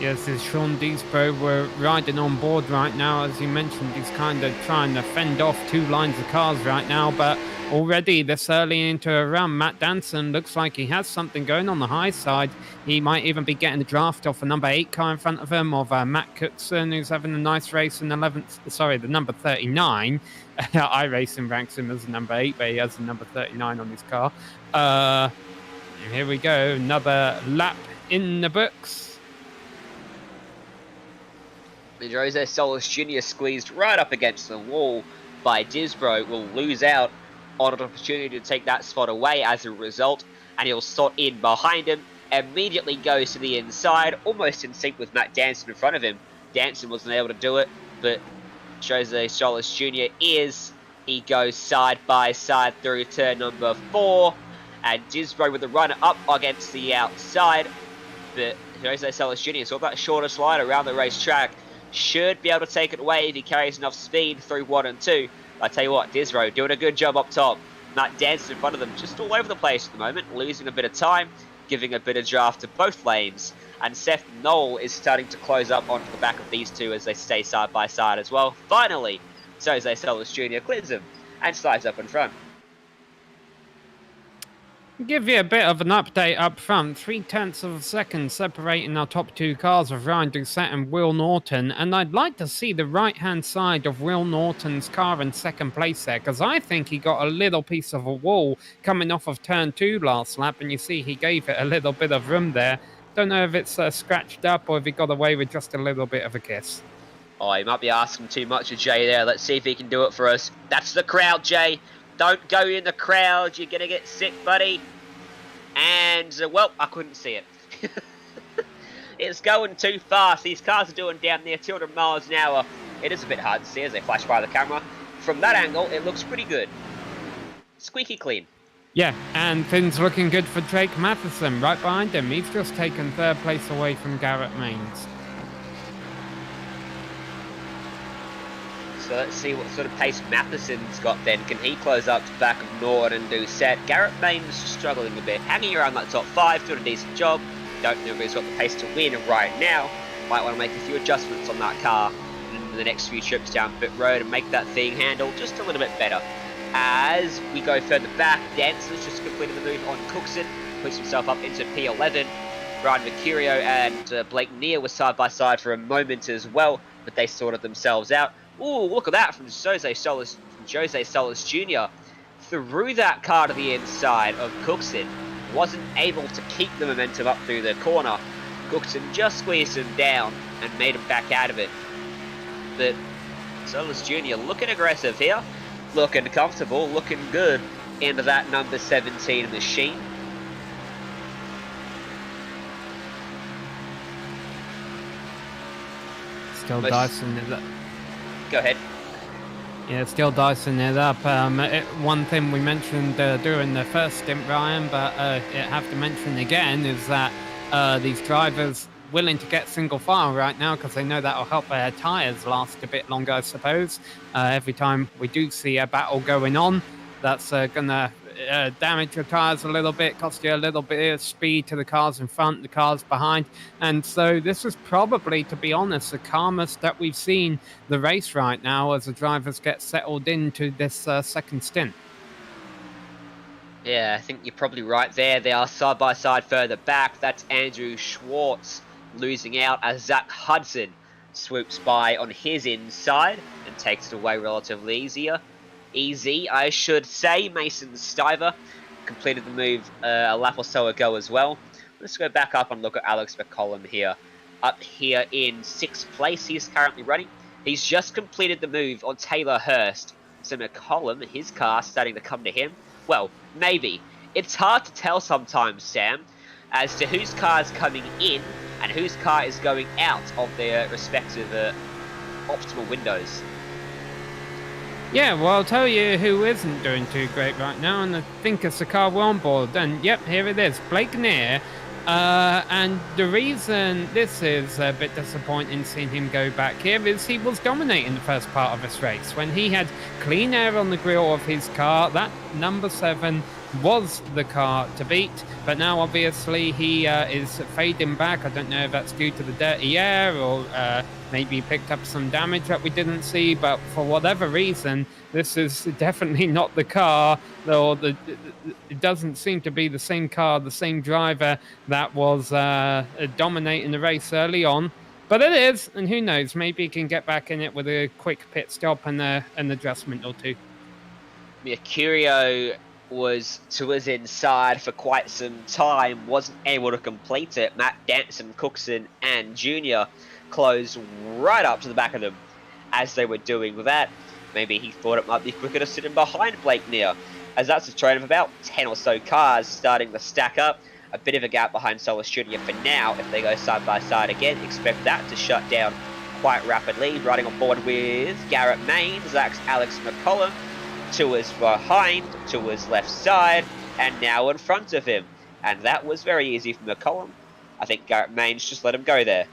Yes, as Sean Disbro were riding on board right now. As you mentioned, he's kind of trying to fend off 2 lines of cars right now, but already this early into a run, Matt Danson looks like he has something going on the high side. He might even be getting the draft off a number 8 car in front of him, of Matt Cookson, who's having a nice race in the number 39. iRacing ranks him as a number 8, but he has a number 39 on his car. Here we go, another lap in the books. Jose Solis Jr. squeezed right up against the wall by Disbro, will lose out on an opportunity to take that spot away as a result, and he'll slot in behind him. immediately goes to the inside, almost in sync with Matt Danson in front of him. Danson wasn't able to do it, but Jose Solis Jr. is. He goes side by side through turn number 4, and Disbro with the run up against the outside, but Jose Solis Jr. saw that shorter slide around the racetrack. Should be able to take it away if he carries enough speed through 1 and 2. I tell you what, Disbro doing a good job up top. Matt Danson in front of them, just all over the place at the moment, losing a bit of time, giving a bit of draft to both lanes. And Seth Knoll is starting to close up onto the back of these two as they stay side by side as well. Finally, Jose Solis Jr. clears him and slides up in front. Give you a bit of an update up front. 0.3 of a second separating our top 2 cars of Ryan Doucette and Will Norton. And I'd like to see the right-hand side of Will Norton's car in second place there, because I think he got a little piece of a wall coming off of turn 2 last lap, and you see he gave it a little bit of room there. Don't know if it's scratched up or if he got away with just a little bit of a kiss. Oh, he might be asking too much of Jay there. Let's see if he can do it for us. That's the crowd, Jay. Don't go in the crowd. You're going to get sick, buddy. And, well, I couldn't see it. It's going too fast. These cars are doing down near 200 miles an hour. It is a bit hard to see as they flash by the camera. From that angle, it looks pretty good. Squeaky clean. Yeah, and things looking good for Drake Matheson right behind him. He's just taken 3rd place away from Garrett Maines. So let's see what sort of pace Matheson's got then. Can he close up to the back of Norton and Doucette? Garrett Maines struggling a bit, hanging around that top 5, doing a decent job. Don't know if he's got the pace to win right now. Might want to make a few adjustments on that car in the next few trips down pit road and make that thing handle just a little bit better. As we go further back, Danson's just completed the move on Cookson, puts himself up into P11. Brian Mercurio and Blake Neer were side by side for a moment as well, but they sorted themselves out. Ooh, look at that from Jose Solis Jr. Threw that car to the inside of Cookson. Wasn't able to keep the momentum up through the corner. Cookson just squeezed him down and made him back out of it. But Solis Jr. looking aggressive here. Looking comfortable, looking good into that number 17 machine. Still dicing it up. Go ahead. Yeah, still dicing it up. One thing we mentioned during the first stint, Ryan, but I have to mention again, is that these drivers willing to get single file right now because they know that'll help their tyres last a bit longer, I suppose. Every time we do see a battle going on, that's going to damage your tyres a little bit, cost you a little bit of speed to the cars in front, the cars behind. And so this is probably, to be honest, the calmest that we've seen the race right now as the drivers get settled into this second stint. Yeah, I think you're probably right there. They are side by side further back. That's Andrew Schwartz losing out as Zach Hudson swoops by on his inside and takes it away relatively easy, I should say. Mason Stiver completed the move a lap or so ago as well. Let's go back up and look at Alex Mccollum here. Up here in 6th place, he's currently running. He's just completed the move on Taylor Hurst. So Mccollum, his car starting to come to him. Well, maybe. It's hard to tell sometimes, Sam, as to whose car is coming in and whose car is going out of their respective optimal windows. Yeah, well, I'll tell you who isn't doing too great right now, and I think it's the car we're on board. And yep, here it is, Blake Neer. And the reason this is a bit disappointing seeing him go back here is he was dominating the first part of this race. When he had clean air on the grille of his car, that number 7 was the car to beat. But now obviously he is fading back. I don't know if that's due to the dirty air or maybe he picked up some damage that we didn't see. But for whatever reason, this is definitely not the car, or it doesn't seem to be the same car, the same driver that was dominating the race early on. But it is, and who knows, maybe he can get back in it with a quick pit stop and an adjustment or two. Mercurio was to his inside for quite some time, wasn't able to complete it. Matt Danson, Cookson, and Junior closed right up to the back of them as they were doing with that. Maybe he thought it might be quicker to sit in behind Blake Neer, as that's a train of about 10 or so cars starting to stack up. a bit of a gap behind Solus Jr. for now. If they go side by side again, expect that to shut down quite rapidly. Riding on board with Garrett Main, Zach's Alex Mccollum. Tua's behind, Tua's left side, and now in front of him. And that was very easy for McCollum. I think Garrett Main's just let him go there.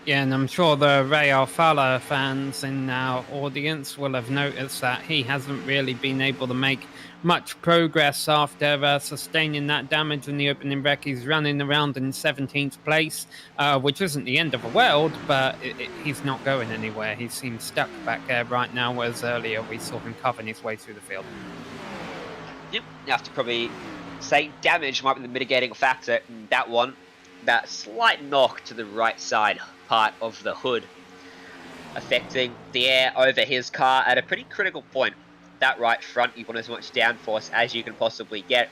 Yeah, and I'm sure the Ray Alfala fans in our audience will have noticed that he hasn't really been able to make much progress after sustaining that damage in the opening wreck. He's running around in 17th place, which isn't the end of the world, but he's not going anywhere. He seems stuck back there right now, whereas earlier we saw him covering his way through the field. Yep, you have to probably say damage might be the mitigating factor in that one. That slight knock to the right side part of the hood, affecting the air over his car at a pretty critical point. That right front, you want as much downforce as you can possibly get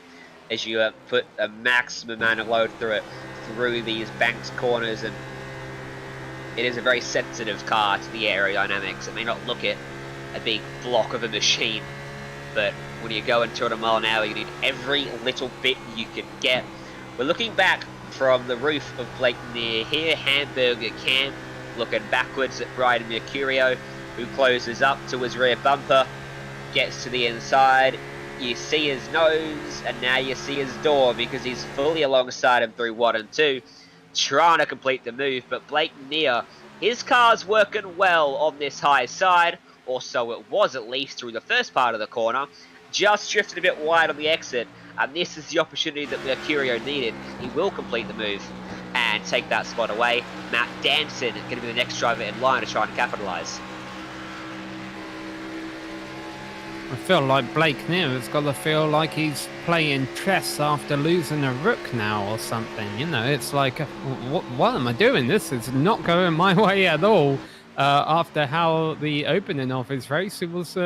as you put a maximum amount of load through it, through these banked corners, and it is a very sensitive car to the aerodynamics. It may not look it a big block of a machine, but when you're going 200 mile an hour, you need every little bit you can get. We're looking back from the roof of Blake near here, Hamburger Camp, looking backwards at Brian Mercurio, who closes up to his rear bumper, gets to the inside. You see his nose, and now you see his door, because he's fully alongside him through 1 and 2, trying to complete the move. But Blake near, his car's working well on this high side, or so it was at least through the first part of the corner, just drifted a bit wide on the exit, and this is the opportunity that Mercurio needed. He will complete the move and take that spot away. Matt Danson going to be the next driver in line to try and capitalise. I feel like Blake Neal has got to feel like he's playing chess after losing a rook now or something. You know, it's like, what am I doing? This is not going my way at all. After how the opening of his race, he was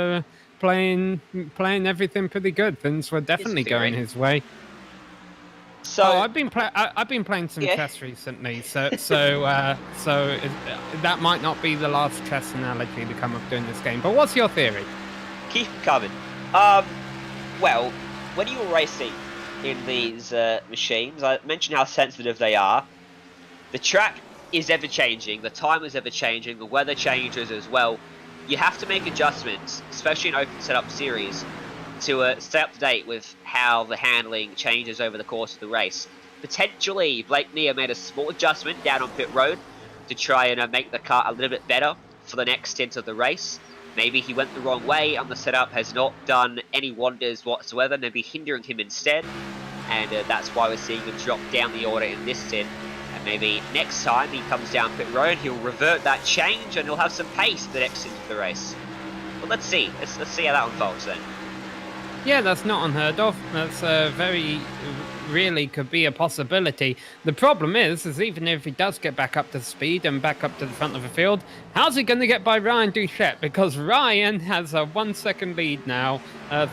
playing everything pretty good. Things were definitely going his way. So I've been playing some chess recently, so that might not be the last chess analogy to come up during this game. But what's your theory? Keep coming. Well, when you're racing in these machines, I mentioned how sensitive they are. The track is ever changing, the time is ever changing, the weather changes as well. You have to make adjustments, especially in open setup series, to stay up to date with how the handling changes over the course of the race. Potentially, Blake Neer made a small adjustment down on pit road to try and make the car a little bit better for the next stint of the race. Maybe he went the wrong way and the setup has not done any wonders whatsoever, maybe hindering him instead. And that's why we're seeing him drop down the order in this stint. And maybe next time he comes down pit road, he'll revert that change and he'll have some pace the next stint of the race. But let's see. Let's see how that unfolds then. Yeah, that's not unheard of. That's really could be a possibility. The problem is even if he does get back up to speed and back up to the front of the field, how's he going to get by Ryan Duchette? Because Ryan has a 1 second lead now.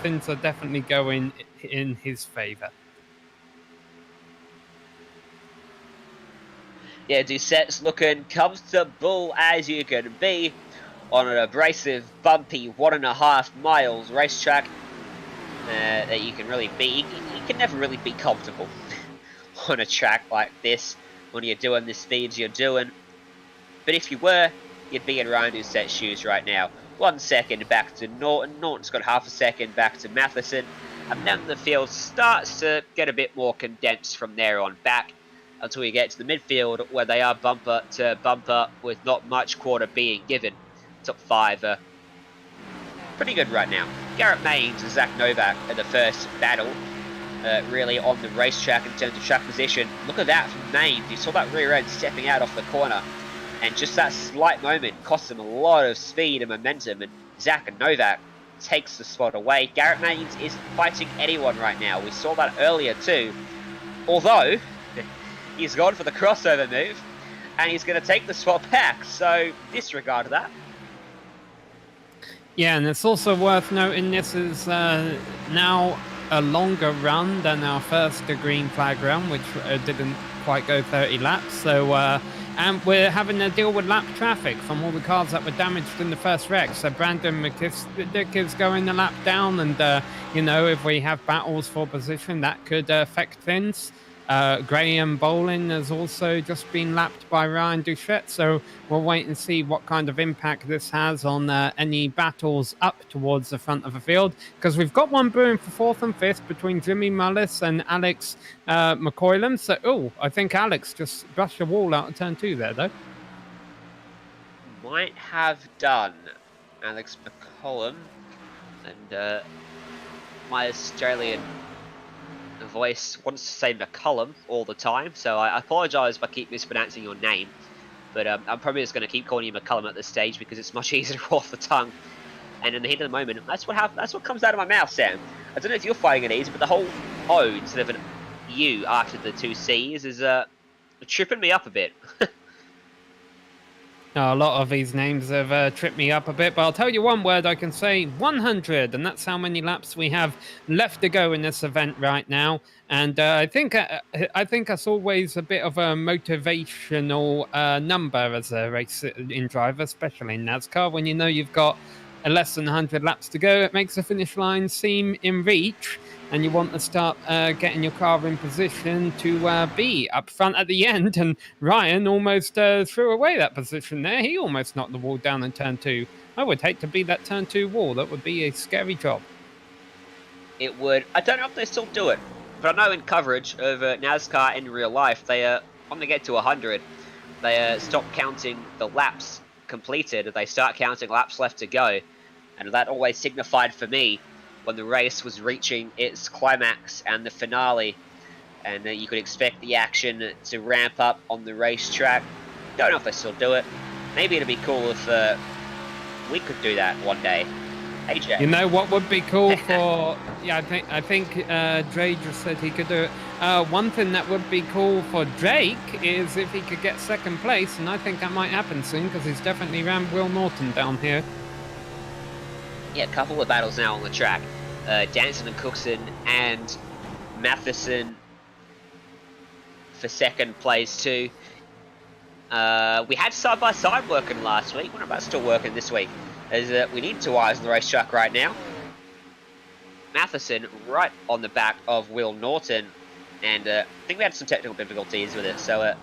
Things are definitely going in his favour. Yeah, Ducette's looking comfortable as you can be on an abrasive, bumpy 1.5 miles racetrack. That you can really be. You can never really be comfortable on a track like this when you're doing the speeds you're doing. But if you were, you'd be in Ryan Doucette's shoes right now. 1 second back to Norton. Norton's got half a second back to Matheson. And then the field starts to get a bit more condensed from there on back until you get to the midfield where they are bumper to bumper with not much quarter being given. Top 5 pretty good right now. Garrett Maines and Zach Novak in the first battle, really on the racetrack in terms of track position. Look at that from Maines. You saw that rear end stepping out off the corner, and just that slight moment cost him a lot of speed and momentum, and Zach and Novak takes the spot away. Garrett Maines is fighting anyone right now. We saw that earlier too, although he's gone for the crossover move, and he's going to take the spot back, so disregard that. Yeah, and it's also worth noting this is now a longer run than our first green flag run, which didn't quite go 30 laps. So, and we're having to deal with lap traffic from all the cars that were damaged in the first wreck. So Brandon McKissick is going a lap down, and you know, if we have battles for position, that could affect things. Graham Bolin has also just been lapped by Ryan Duchette, so we'll wait and see what kind of impact this has on any battles up towards the front of the field, because we've got one brewing for fourth and fifth between Jimmy Mullis and Alex Mccollum. So, I think Alex just brushed a wall out of turn 2 there, though. Might have done. Alex Mccollum, and my Australian voice wants to say Mccollum all the time, so I apologise if I keep mispronouncing your name, but I'm probably just going to keep calling you Mccollum at this stage because it's much easier to roll off the tongue. And in the heat of the moment, that's what comes out of my mouth, Sam. I don't know if you're finding it easy, but the whole O instead of an U after the 2 C's is tripping me up a bit. A lot of these names have tripped me up a bit, but I'll tell you one word I can say: 100, and that's how many laps we have left to go in this event right now. And I think that's always a bit of a motivational number as a race in driver, especially in NASCAR. When you know you've got less than 100 laps to go, it makes the finish line seem in reach, and you want to start getting your car in position to be up front at the end. And Ryan almost threw away that position there. He almost knocked the wall down in turn 2. I would hate to be that turn 2 wall. That would be a scary job. It would. I don't know if they still do it, but I know in coverage of NASCAR in real life, they when they get to 100, they stop counting the laps completed. They start counting laps left to go, and that always signified for me when the race was reaching its climax and the finale, and you could expect the action to ramp up on the racetrack. Don't know if they still do it. Maybe it'd be cool if we could do that one day. Hey, Jay. You know what would be cool for? Yeah, I think Dre just said he could do it. One thing that would be cool for Drake is if he could get second place, and I think that might happen soon because he's definitely rammed Will Norton down here. Yeah, a couple of battles now on the track. Danson and Cookson and Matheson for second place too. We had side-by-side working last week. What about still working this week? As we need 2 eyes on the racetrack right now. Matheson right on the back of Will Norton. And I think we had some technical difficulties with it, so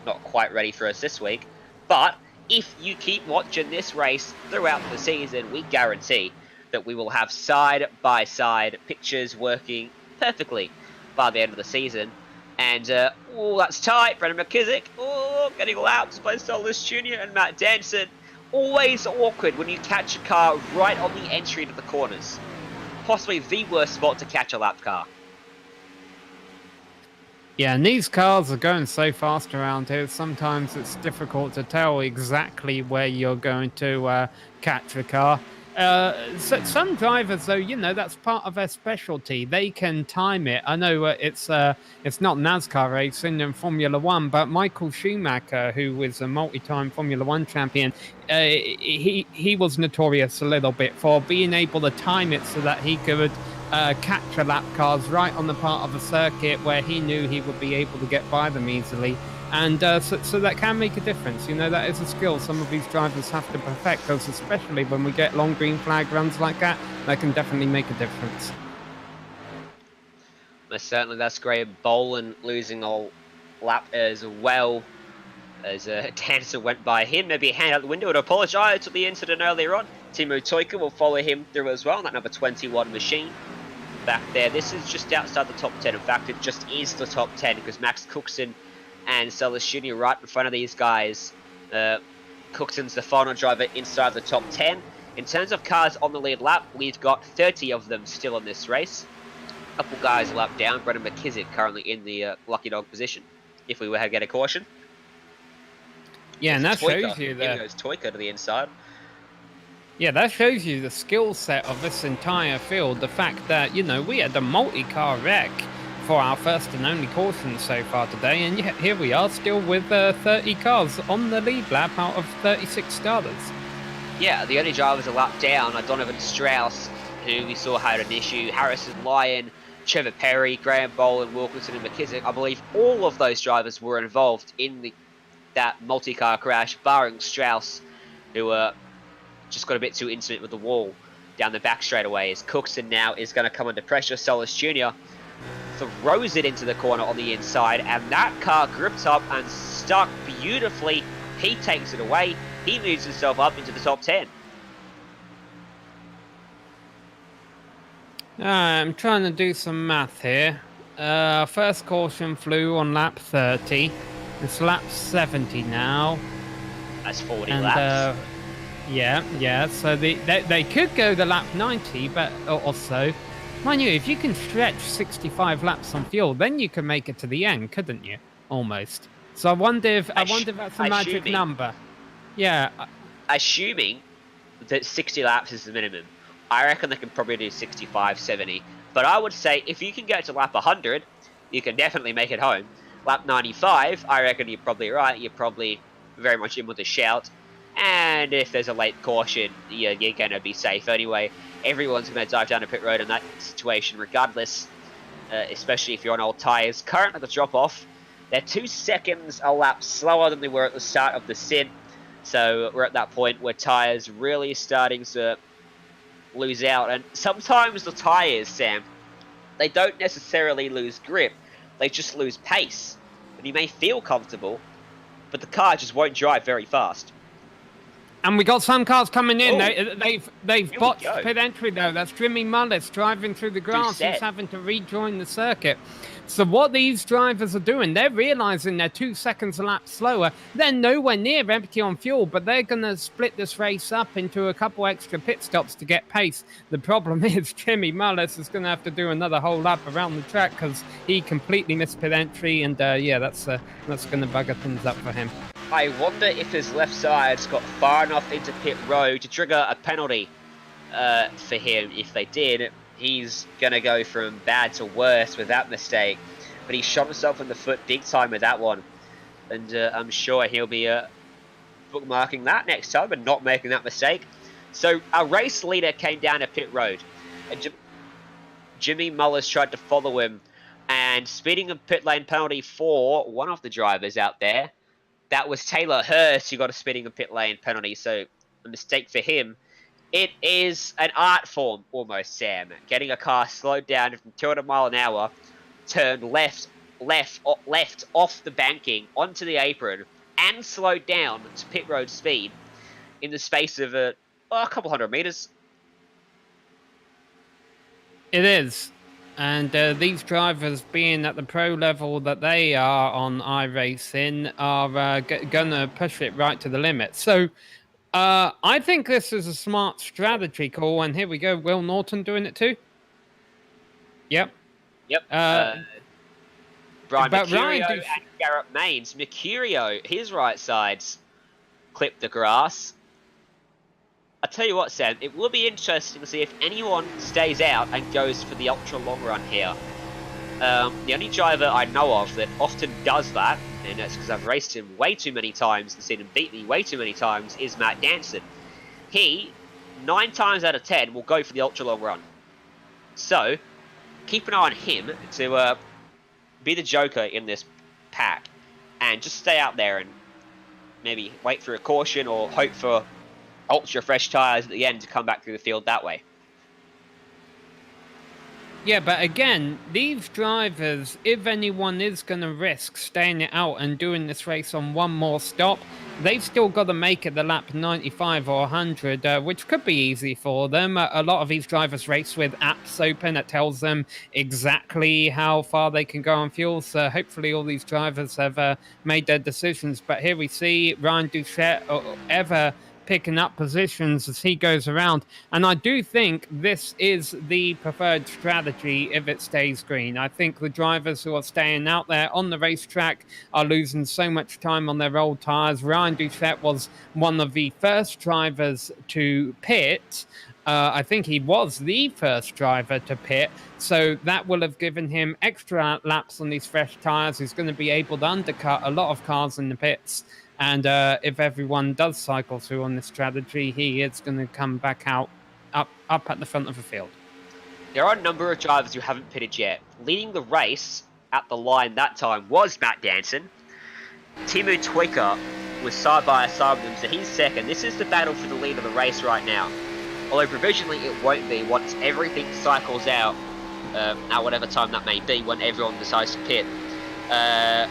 not quite ready for us this week. But if you keep watching this race throughout the season, we guarantee that we will have side-by-side pictures working perfectly by the end of the season. And, oh, that's tight. Brendan McKissick, oh, getting lapped by Solis Jr. and Matt Danson. Always awkward when you catch a car right on the entry to the corners. Possibly the worst spot to catch a lap car. Yeah, and these cars are going so fast around here, sometimes it's difficult to tell exactly where you're going to catch a car. So some drivers, though, you know, that's part of their specialty. They can time it. I know it's not NASCAR racing in Formula One, but Michael Schumacher, who is a multi-time Formula One champion, he was notorious a little bit for being able to time it so that he could capture lap cars right on the part of the circuit where he knew he would be able to get by them easily. And so that can make a difference. You know, that is a skill some of these drivers have to perfect, because especially when we get long green flag runs like that can definitely make a difference. Most certainly, that's Graham Bolin losing a lap as well, as Dancer went by him. Maybe a hand out the window to apologise for the incident earlier on. Timo Toika will follow him through as well, that number 21 machine back there. This is just outside the top 10. In fact, it just is the top 10, because Max Cookson and Solis Jr. right in front of these guys. Cookson's the final driver inside the top 10. In terms of cars on the lead lap, we've got 30 of them still in this race. A couple guys a lap down. Brendan McKissick currently in the lucky dog position, if we were to get a caution. Yeah, and that shows you that. Here goes Toika to the inside. Yeah, that shows you the skill set of this entire field. The fact that, you know, we had a multi-car wreck for our first and only caution so far today, and yet here we are still with 30 cars on the lead lap out of 36 starters. Yeah, the only drivers a lap down are Donovan Strauss, who we saw had an issue, Harrison Lyon, Trevor Perry, Graham Bolin, Wilkinson and McKissick. I believe all of those drivers were involved in that multi-car crash, barring Strauss, who just got a bit too intimate with the wall down the back straightaway as Cookson now is going to come under pressure. Solis Jr. throws it into the corner on the inside, and that car gripped up and stuck beautifully. He takes it away. He moves himself up into the top 10. I'm trying to do some math here. First caution flew on lap 30. It's lap 70 now. That's 40 and, laps. Yeah. So they could go the lap 90, but or so. Mind you, if you can stretch 65 laps on fuel, then you can make it to the end, couldn't you? Almost. So I wonder if that's a magic number. Yeah. Assuming that 60 laps is the minimum, I reckon they can probably do 65, 70. But I would say if you can get to lap 100, you can definitely make it home. Lap 95, I reckon you're probably right. You're probably very much in with a shout. And if there's a late caution, you're going to be safe anyway. Everyone's going to dive down a pit road in that situation regardless, especially if you're on old tyres. Currently the drop-off, they're 2 seconds a lap slower than they were at the start of the stint. So we're at that point where tyres really starting to lose out. And sometimes the tyres, Sam, they don't necessarily lose grip. They just lose pace. And you may feel comfortable, but the car just won't drive very fast. And we got some cars coming in. Oh. They've botched pit entry though. That's Jimmy Mullis driving through the grass. Set. He's having to rejoin the circuit. So what these drivers are doing, they're realizing they're 2 seconds a lap slower. They're nowhere near empty on fuel, but they're going to split this race up into a couple extra pit stops to get pace. The problem is Jimmy Mullis is going to have to do another whole lap around the track because he completely missed pit entry, and that's going to bugger things up for him. I wonder if his left side's got far enough into pit road to trigger a penalty for him. If they did, he's going to go from bad to worse with that mistake. But he shot himself in the foot big time with that one. And I'm sure he'll be bookmarking that next time and not making that mistake. So our race leader came down a pit road. And Jimmy Mullis tried to follow him. And speeding a pit lane penalty for one of the drivers out there. That was Taylor Hurst who got a speeding and pit lane penalty, so a mistake for him. It is an art form, almost, Sam. Getting a car slowed down from 200 mile an hour, turned left off the banking onto the apron, and slowed down to pit road speed in the space of a couple hundred meters. It is. And these drivers, being at the pro level that they are on iRacing, are going to push it right to the limit. So I think this is a smart strategy call. And here we go. Will Norton doing it too? Yep. Brian Mercurio and Garrett Maines. Mercurio, his right side's clipped the grass. I tell you what, Sam, it will be interesting to see if anyone stays out and goes for the ultra long run here. The only driver I know of that often does that, and that's because I've raced him way too many times and seen him beat me way too many times, is Matt Danson. He, 9 times out of 10, will go for the ultra long run. So, keep an eye on him to be the joker in this pack, and just stay out there and maybe wait for a caution or hope for ultra fresh tyres at the end to come back through the field that way. Yeah, but again, these drivers, if anyone is going to risk staying it out and doing this race on one more stop, they've still got to make it the lap 95 or 100, which could be easy for them. A lot of these drivers race with apps open that tells them exactly how far they can go on fuel. So hopefully all these drivers have made their decisions. But here we see Ryan Duchette picking up positions as he goes around. And I do think this is the preferred strategy if it stays green. I think the drivers who are staying out there on the racetrack are losing so much time on their old tyres. Ryan Duchette was one of the first drivers to pit. I think he was the first driver to pit, so that will have given him extra laps on these fresh tyres. He's going to be able to undercut a lot of cars in the pits. And if everyone does cycle through on this strategy, he is going to come back out up at the front of the field. There are a number of drivers who haven't pitted yet. Leading the race at the line that time was Matt Danson. Timu Twicker was side by side with him, so he's second. This is the battle for the lead of the race right now. although provisionally it won't be once everything cycles out at whatever time that may be, when everyone decides to pit.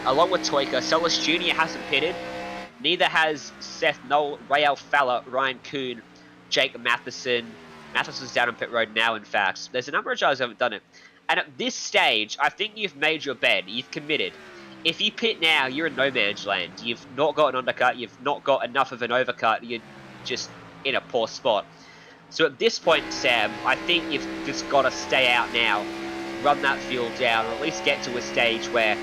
Along with Toyota, Solus Jr. hasn't pitted. Neither has Seth Knoll, Ray Alfalla, Ryan Kuhn, Jake Matheson. Matheson's down on pit road now, in fact. There's a number of drivers who haven't done it. And at this stage, I think you've made your bed. You've committed. If you pit now, you're in no man's land. You've not got an undercut. You've not got enough of an overcut. You're just in a poor spot. So at this point, Sam, I think you've just got to stay out now, run that fuel down, or at least get to a stage where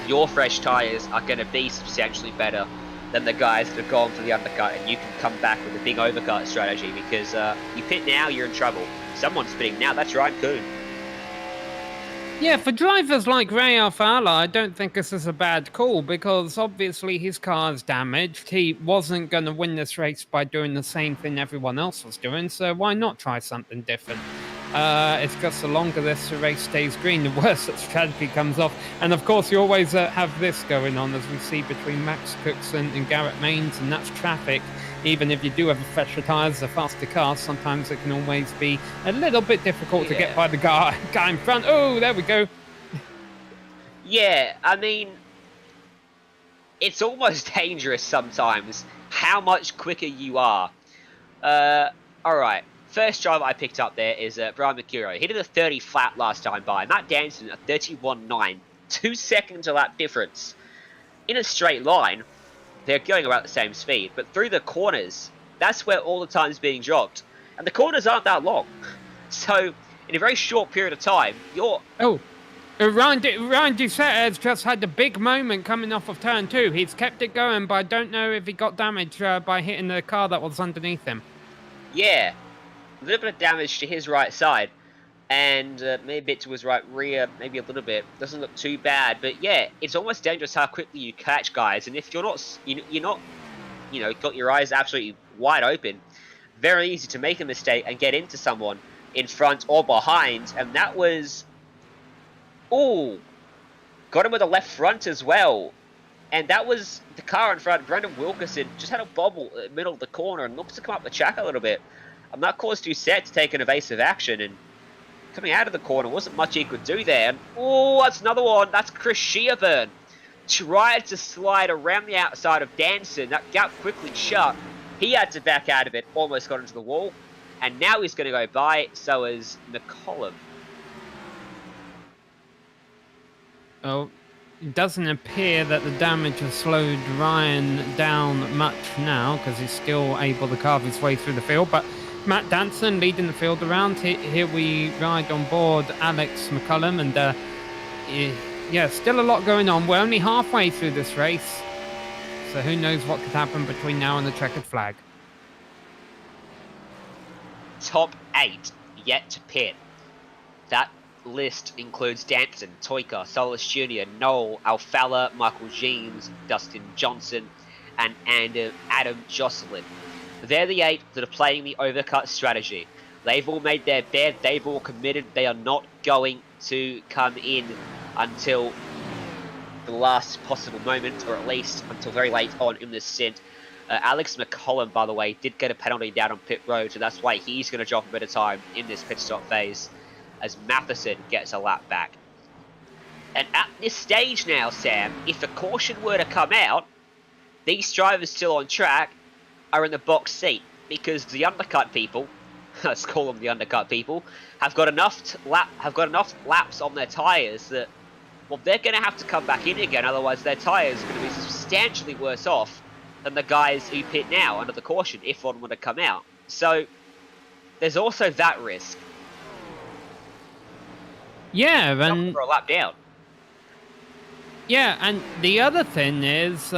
your fresh tyres are going to be substantially better than the guys that have gone for the undercut, and you can come back with a big overcut strategy, because you pit now, you're in trouble. Someone's pitting now, that's Ryan Kuhn. Yeah, for drivers like Ray Alfalla, I don't think this is a bad call, because obviously his car's damaged. He wasn't going to win this race by doing the same thing everyone else was doing, so why not try something different? It's just the longer this race stays green, the worse that strategy comes off. And of course, you always have this going on, as we see between Max Cookson and Garrett Maines, and that's traffic. Even if you do have a fresher tyres, a faster car, sometimes it can always be a little bit difficult to get by the guy in front. Oh, there we go. Yeah, I mean, it's almost dangerous sometimes how much quicker you are. Alright, first driver I picked up there is Brian Mercurio. He did a 30 flat last time by. Matt Danson, a 31.9. 2 seconds a lap difference. In a straight line, they're going about the same speed, but through the corners, that's where all the time's being dropped. And the corners aren't that long. So, in a very short period of time, you're... Oh, Ryan Doucette has just had a big moment coming off of turn 2. He's kept it going, but I don't know if he got damaged by hitting the car that was underneath him. Yeah, a little bit of damage to his right side. And maybe a bit to his right rear, maybe a little bit. Doesn't look too bad, but yeah, it's almost dangerous how quickly you catch guys. And if you're not, got your eyes absolutely wide open, very easy to make a mistake and get into someone in front or behind. And that was, got him with the left front as well. And that was the car in front. Brendan Wilkerson just had a bobble in the middle of the corner and looks to come up the track a little bit. And that caused Doucette to take an evasive action, and coming out of the corner, wasn't much he could do there. And, that's another one. That's Chris Shearburn. Tried to slide around the outside of Danson. That gap quickly shut. He had to back out of it. Almost got into the wall. And now he's going to go by. So is Mccollum. Oh, it doesn't appear that the damage has slowed Ryan down much now, because he's still able to carve his way through the field. But Matt Danson leading the field around. Here we ride on board Alex Mccollum, and still a lot going on. We're only halfway through this race, so who knows what could happen between now and the checkered flag. Top 8 yet to pit. That list includes Danson, Toyka, Solus Jr., Knoll, Alfalla, Michael Jeans, Dustin Johnson, and Adam Jocelyn. They're the 8 that are playing the overcut strategy. They've all made their bed. They've all committed. They are not going to come in until the last possible moment, or at least until very late on in this stint. Alex Mccollum, by the way, did get a penalty down on pit road, so that's why he's going to drop a bit of time in this pit stop phase, as Matheson gets a lap back. And at this stage now, Sam, if a caution were to come out, these drivers still on track are in the box seat, because the undercut people, let's call them the undercut people, have got enough laps on their tyres that, well, they're going to have to come back in again, otherwise their tyres are going to be substantially worse off than the guys who pit now under the caution, if one were to come out. So, there's also that risk. Yeah, and... for a lap down. Yeah, and the other thing is,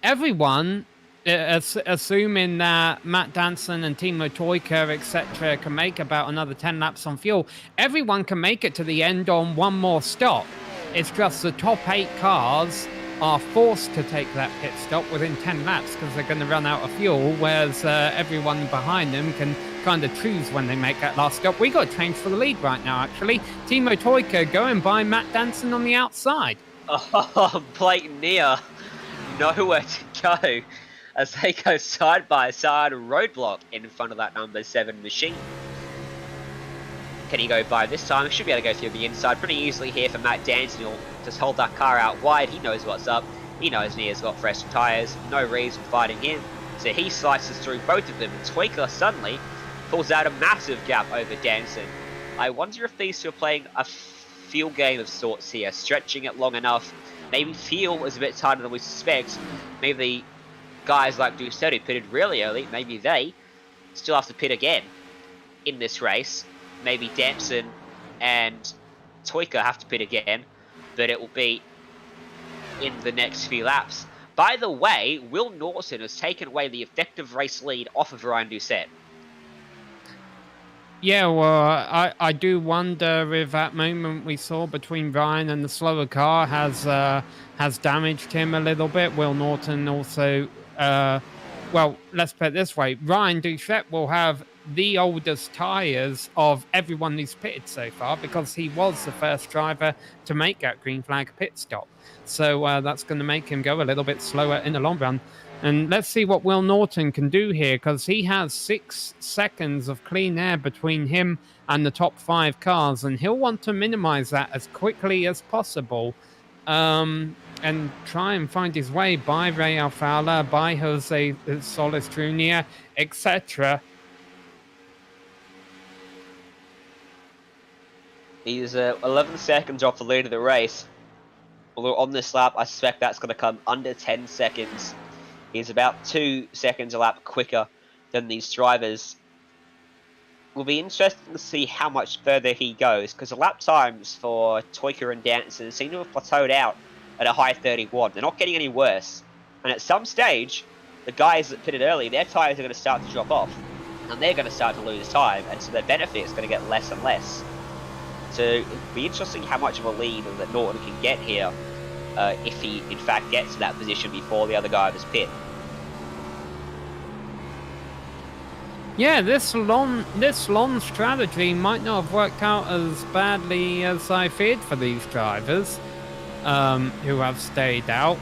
everyone... assuming that Matt Danson and Timo Toyka, etc., can make about another 10 laps on fuel, everyone can make it to the end on one more stop. It's just the top 8 cars are forced to take that pit stop within 10 laps because they're going to run out of fuel, whereas everyone behind them can kind of choose when they make that last stop. We got to change for the lead right now, actually. Timo Toyka going by Matt Danson on the outside. Oh, Blake Neer, nowhere to go. as they go side by side, roadblock in front of that number 7 machine. Can he go by this time? He should be able to go through the inside pretty easily here for Matt Danson. He'll just hold that car out wide. He knows what's up. He knows Nia's got fresh tyres. No reason fighting him. So he slices through both of them. And Tweaker suddenly pulls out a massive gap over Danson. I wonder if these two are playing a feel game of sorts here. Stretching it long enough. Maybe Fuel is a bit tighter than we suspect. Maybe the guys like Doucette who pitted really early, maybe they still have to pit again in this race. Maybe Danson and Toyka have to pit again, but it will be in the next few laps. By the way, Will Norton has taken away the effective race lead off of Ryan Doucette. Yeah, well, I do wonder if that moment we saw between Ryan and the slower car has damaged him a little bit. Will Norton also, well, let's put it this way. Ryan Doucette will have the oldest tyres of everyone who's pitted so far because he was the first driver to make that green flag pit stop. So that's going to make him go a little bit slower in the long run. And let's see what Will Norton can do here because he has 6 seconds of clean air between him and the top 5 cars. And he'll want to minimize that as quickly as possible and try and find his way by Ray Alfala, by Jose Solis Jr., etc. He's 11 seconds off the lead of the race. Although on this lap, I suspect that's going to come under 10 seconds. He's about 2 seconds a lap quicker than these drivers. Will be interesting to see how much further he goes, because the lap times for Toyka and Danson seem to have plateaued out at a high 31. They're not getting any worse. And at some stage, the guys that pitted early, their tyres are going to start to drop off. And they're going to start to lose time, and so their benefit is going to get less and less. So it'll be interesting how much of a lead that Norton can get here if he in fact gets to that position before the other guy was pit. Yeah, this long strategy might not have worked out as badly as I feared for these drivers who have stayed out.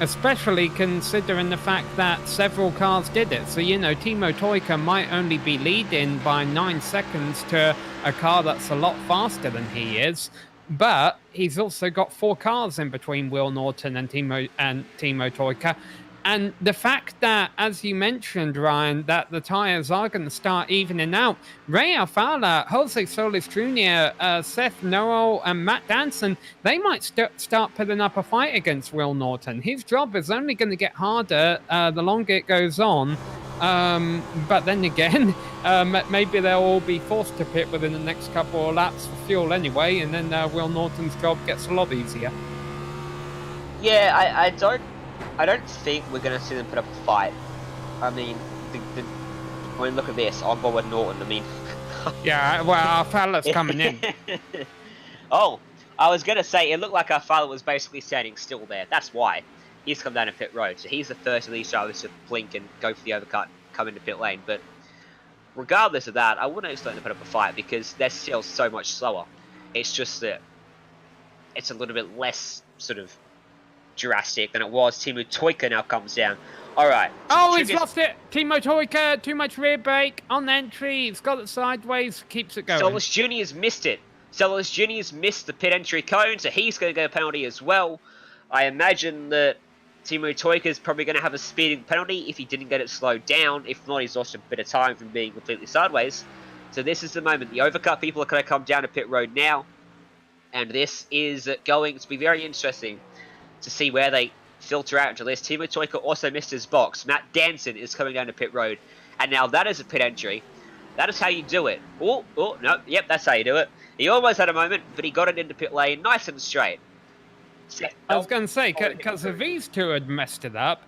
Especially considering the fact that several cars did it. So, you know, Timo Toyka might only be leading by 9 seconds to a car that's a lot faster than he is. But he's also got 4 cars in between Will Norton and Timo Toyka. And the fact that, as you mentioned, Ryan, that the tyres are going to start evening out. Ray Alfala, Jose Solis Jr., Seth Noel, and Matt Danson, they might start putting up a fight against Will Norton. His job is only going to get harder the longer it goes on. But then again, maybe they'll all be forced to pit within the next couple of laps for fuel anyway, and then Will Norton's job gets a lot easier. Yeah, I don't think we're going to see them put up a fight. I mean, look at this. I'm bored with Norton. I mean... Yeah, well, our fella's coming in. Oh, I was going to say, it looked like our fella was basically standing still there. That's why. He's come down to pit road. So he's the first of these drivers to blink and go for the overcut, come into pit lane. But regardless of that, I wouldn't expect them to put up a fight because they're still so much slower. It's just that it's a little bit less sort of drastic than it was. Timo Toyka now comes down. Alright. Oh, he's lost it! Timo Toyka, too much rear brake on the entry. He's got it sideways, keeps it going. Solis Jr.'s missed it. Solis Jr.'s missed the pit entry cone, so he's going to get a penalty as well. I imagine that Timo Toyka is probably going to have a speeding penalty if he didn't get it slowed down. If not, he's lost a bit of time from being completely sideways. So this is the moment. The overcut people are going to come down to pit road now. And this is going to be very interesting to see where they filter out into this. Timo Toyka also missed his box. Matt Danson is coming down to pit road. And now that is a pit entry. That is how you do it. Oh, no. Yep, that's how you do it. He almost had a moment, but he got it into pit lane nice and straight. I was going to say, because if these two had messed it up,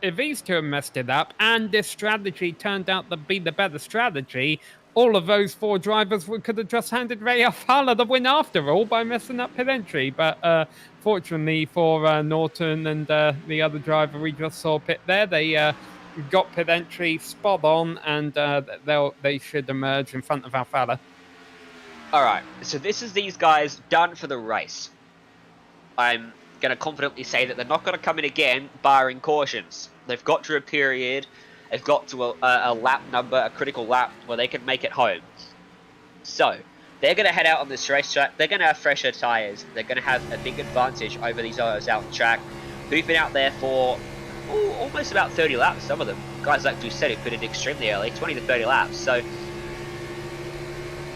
and this strategy turned out to be the better strategy, all of those 4 drivers could have just handed Ray Alfala the win after all by messing up pit entry. But fortunately for Norton and the other driver we just saw pit there, they got pit entry spot on, and they should emerge in front of Alfala. Alright, so this is these guys done for the race. I'm going to confidently say that they're not going to come in again, barring cautions. They've got to a period, they've got to a lap number, a critical lap, where they can make it home. So, they're going to head out on this racetrack, they're going to have fresher tyres, they're going to have a big advantage over these others out on track, who've been out there for almost about 30 laps, some of them. Guys like Doucette who put in extremely early, 20 to 30 laps, so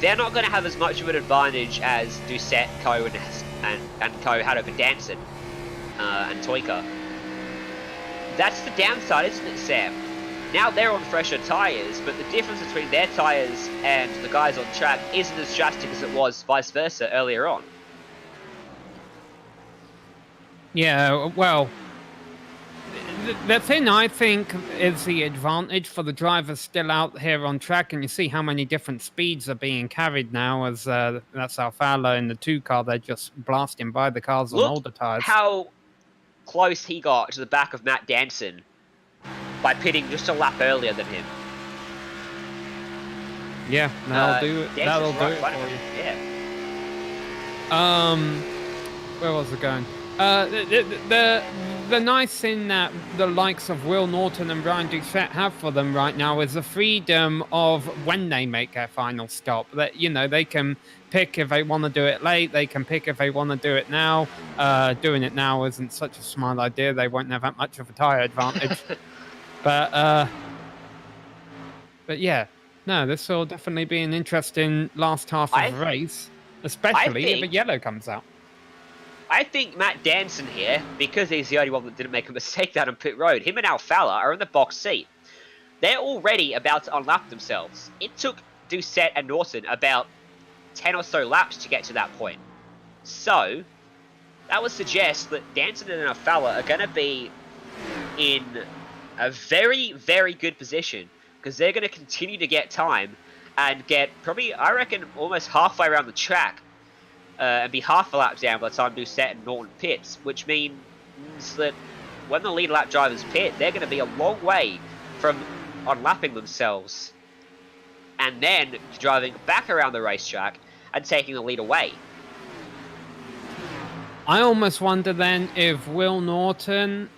they're not going to have as much of an advantage as Doucette, Co, and Co had over Danson and Toyota. That's the downside, isn't it, Sam? Now they're on fresher tyres, but the difference between their tyres and the guys on track isn't as drastic as it was vice versa earlier on. Yeah, well, the thing I think is the advantage for the drivers still out here on track, and you see how many different speeds are being carried now, as that's Alfala in the 2 car, they're just blasting by the cars on older tyres. How close he got to the back of Matt Danson by pitting just a lap earlier than him. Yeah, that'll do it. That'll do it for you. Yeah. Where was it going? The nice thing that the likes of Will Norton and Brian Doucette have for them right now is the freedom of when they make their final stop. That, you know, they can pick if they want to do it late, they can pick if they want to do it now. Doing it now isn't such a smart idea. They won't have that much of a tyre advantage. But yeah, no, this will definitely be an interesting last half of the race, especially if a yellow comes out. I think Matt Danson here, because he's the only one that didn't make a mistake down on pit road, him and Alfala are in the box seat. They're already about to unlap themselves. It took Doucette and Norton about 10 or so laps to get to that point. So, that would suggest that Danson and Alfala are going to be in a very, very good position, because they're going to continue to get time and get probably, I reckon, almost halfway around the track. And be half a lap down by the time Doucette and Norton pits, which means that when the lead lap drivers pit, they're going to be a long way from unlapping themselves and then driving back around the racetrack and taking the lead away. I almost wonder then if Will Norton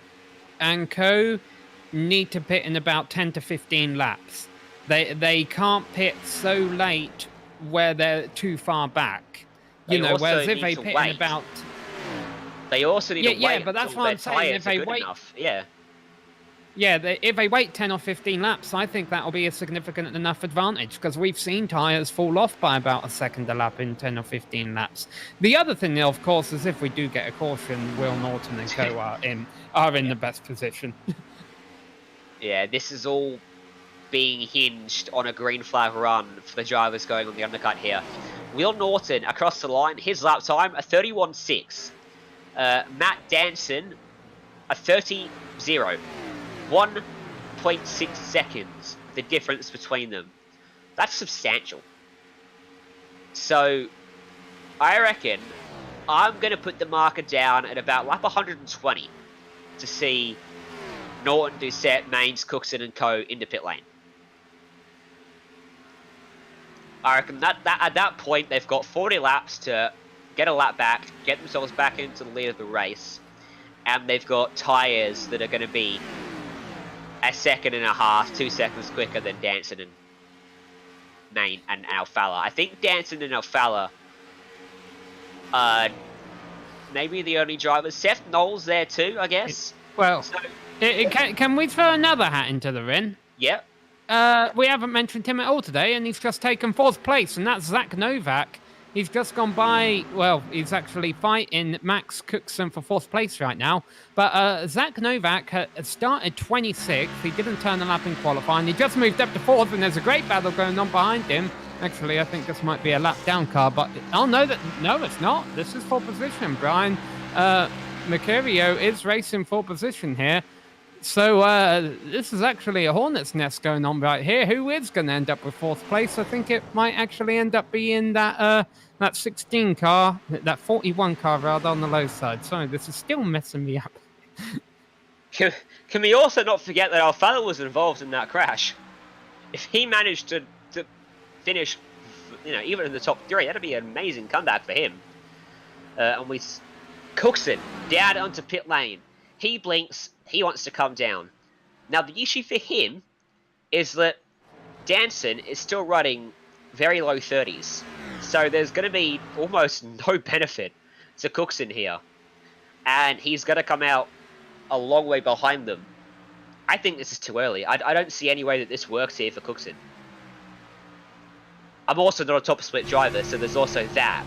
and co need to pit in about 10 to 15 laps. They can't pit so late where they're too far back. You know, whereas if they pit in about... They also need to wait. Yeah, but that's what I'm saying. If they wait... Yeah. Yeah, if they wait 10 or 15 laps, I think that'll be a significant enough advantage, because we've seen tyres fall off by about a second a lap in 10 or 15 laps. The other thing, of course, is if we do get a caution, Will Norton and co are in the best position. Yeah, this is all being hinged on a green flag run for the drivers going on the undercut here. Will Norton across the line, his lap time, a 31.6. Matt Danson, a 30.0. 1.6 seconds, the difference between them. That's substantial. So, I reckon I'm going to put the marker down at about lap 120 to see Norton, Doucette, Maines, Cookson and co into pit lane. I reckon that at that point, they've got 40 laps to get a lap back, get themselves back into the lead of the race, and they've got tyres that are going to be a second and a half, 2 seconds quicker than Danson and Maine and Alfala. I think Danson and Alfala are maybe the only drivers. Seth Knowles there too, I guess. Well, so, can we throw another hat into the ring? Yep. We haven't mentioned him at all today, and he's just taken 4th place, and that's Zach Novak. He's just gone by, well, he's actually fighting Max Cookson for 4th place right now. But Zach Novak started 26th. He didn't turn a lap in qualifying. He just moved up to 4th, and there's a great battle going on behind him. Actually, I think this might be a lap down car, but oh no, it's not. This is 4th position. Brian Mercurio is racing 4th position here. So this is actually a hornet's nest going on right here. Who is going to end up with 4th place? I think it might actually end up being that 16 car, that 41 car rather, on the low side. Sorry, this is still messing me up. Can we also not forget that Alfala was involved in that crash? If he managed to finish, you know, even in the top 3, that'd be an amazing comeback for him. And we Cookson, down onto pit lane. He blinks, he wants to come down. Now, the issue for him is that Danson is still running very low 30s. So there's going to be almost no benefit to Cookson here. And he's going to come out a long way behind them. I think this is too early. I don't see any way that this works here for Cookson. I'm also not a top split driver, so there's also that.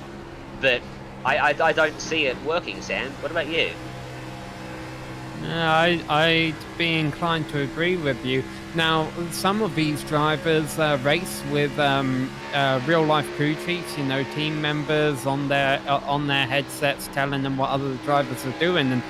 But I don't see it working, Sam. What about you? I'd be inclined to agree with you. Now, some of these drivers race with real-life crew chiefs, you know, team members on their headsets telling them what other drivers are doing, and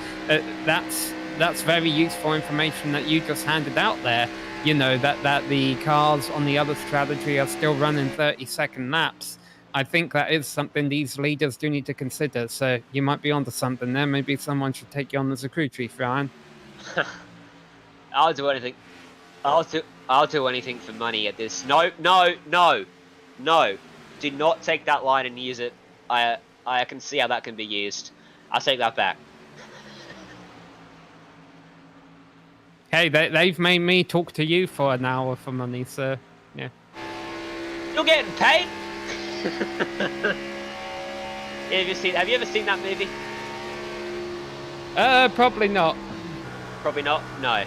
that's very useful information that you just handed out there. You know, that the cars on the other strategy are still running 30-second laps. I think that is something these leaders do need to consider. So you might be onto something there. Maybe someone should take you on as a crew chief, Ryan. I'll do anything. I'll do anything for money at this. No. Do not take that line and use it. I can see how that can be used. I'll take that back. Hey, they've made me talk to you for an hour for money, so yeah. You're getting paid? Have you ever seen that movie? Probably not. Probably not? No.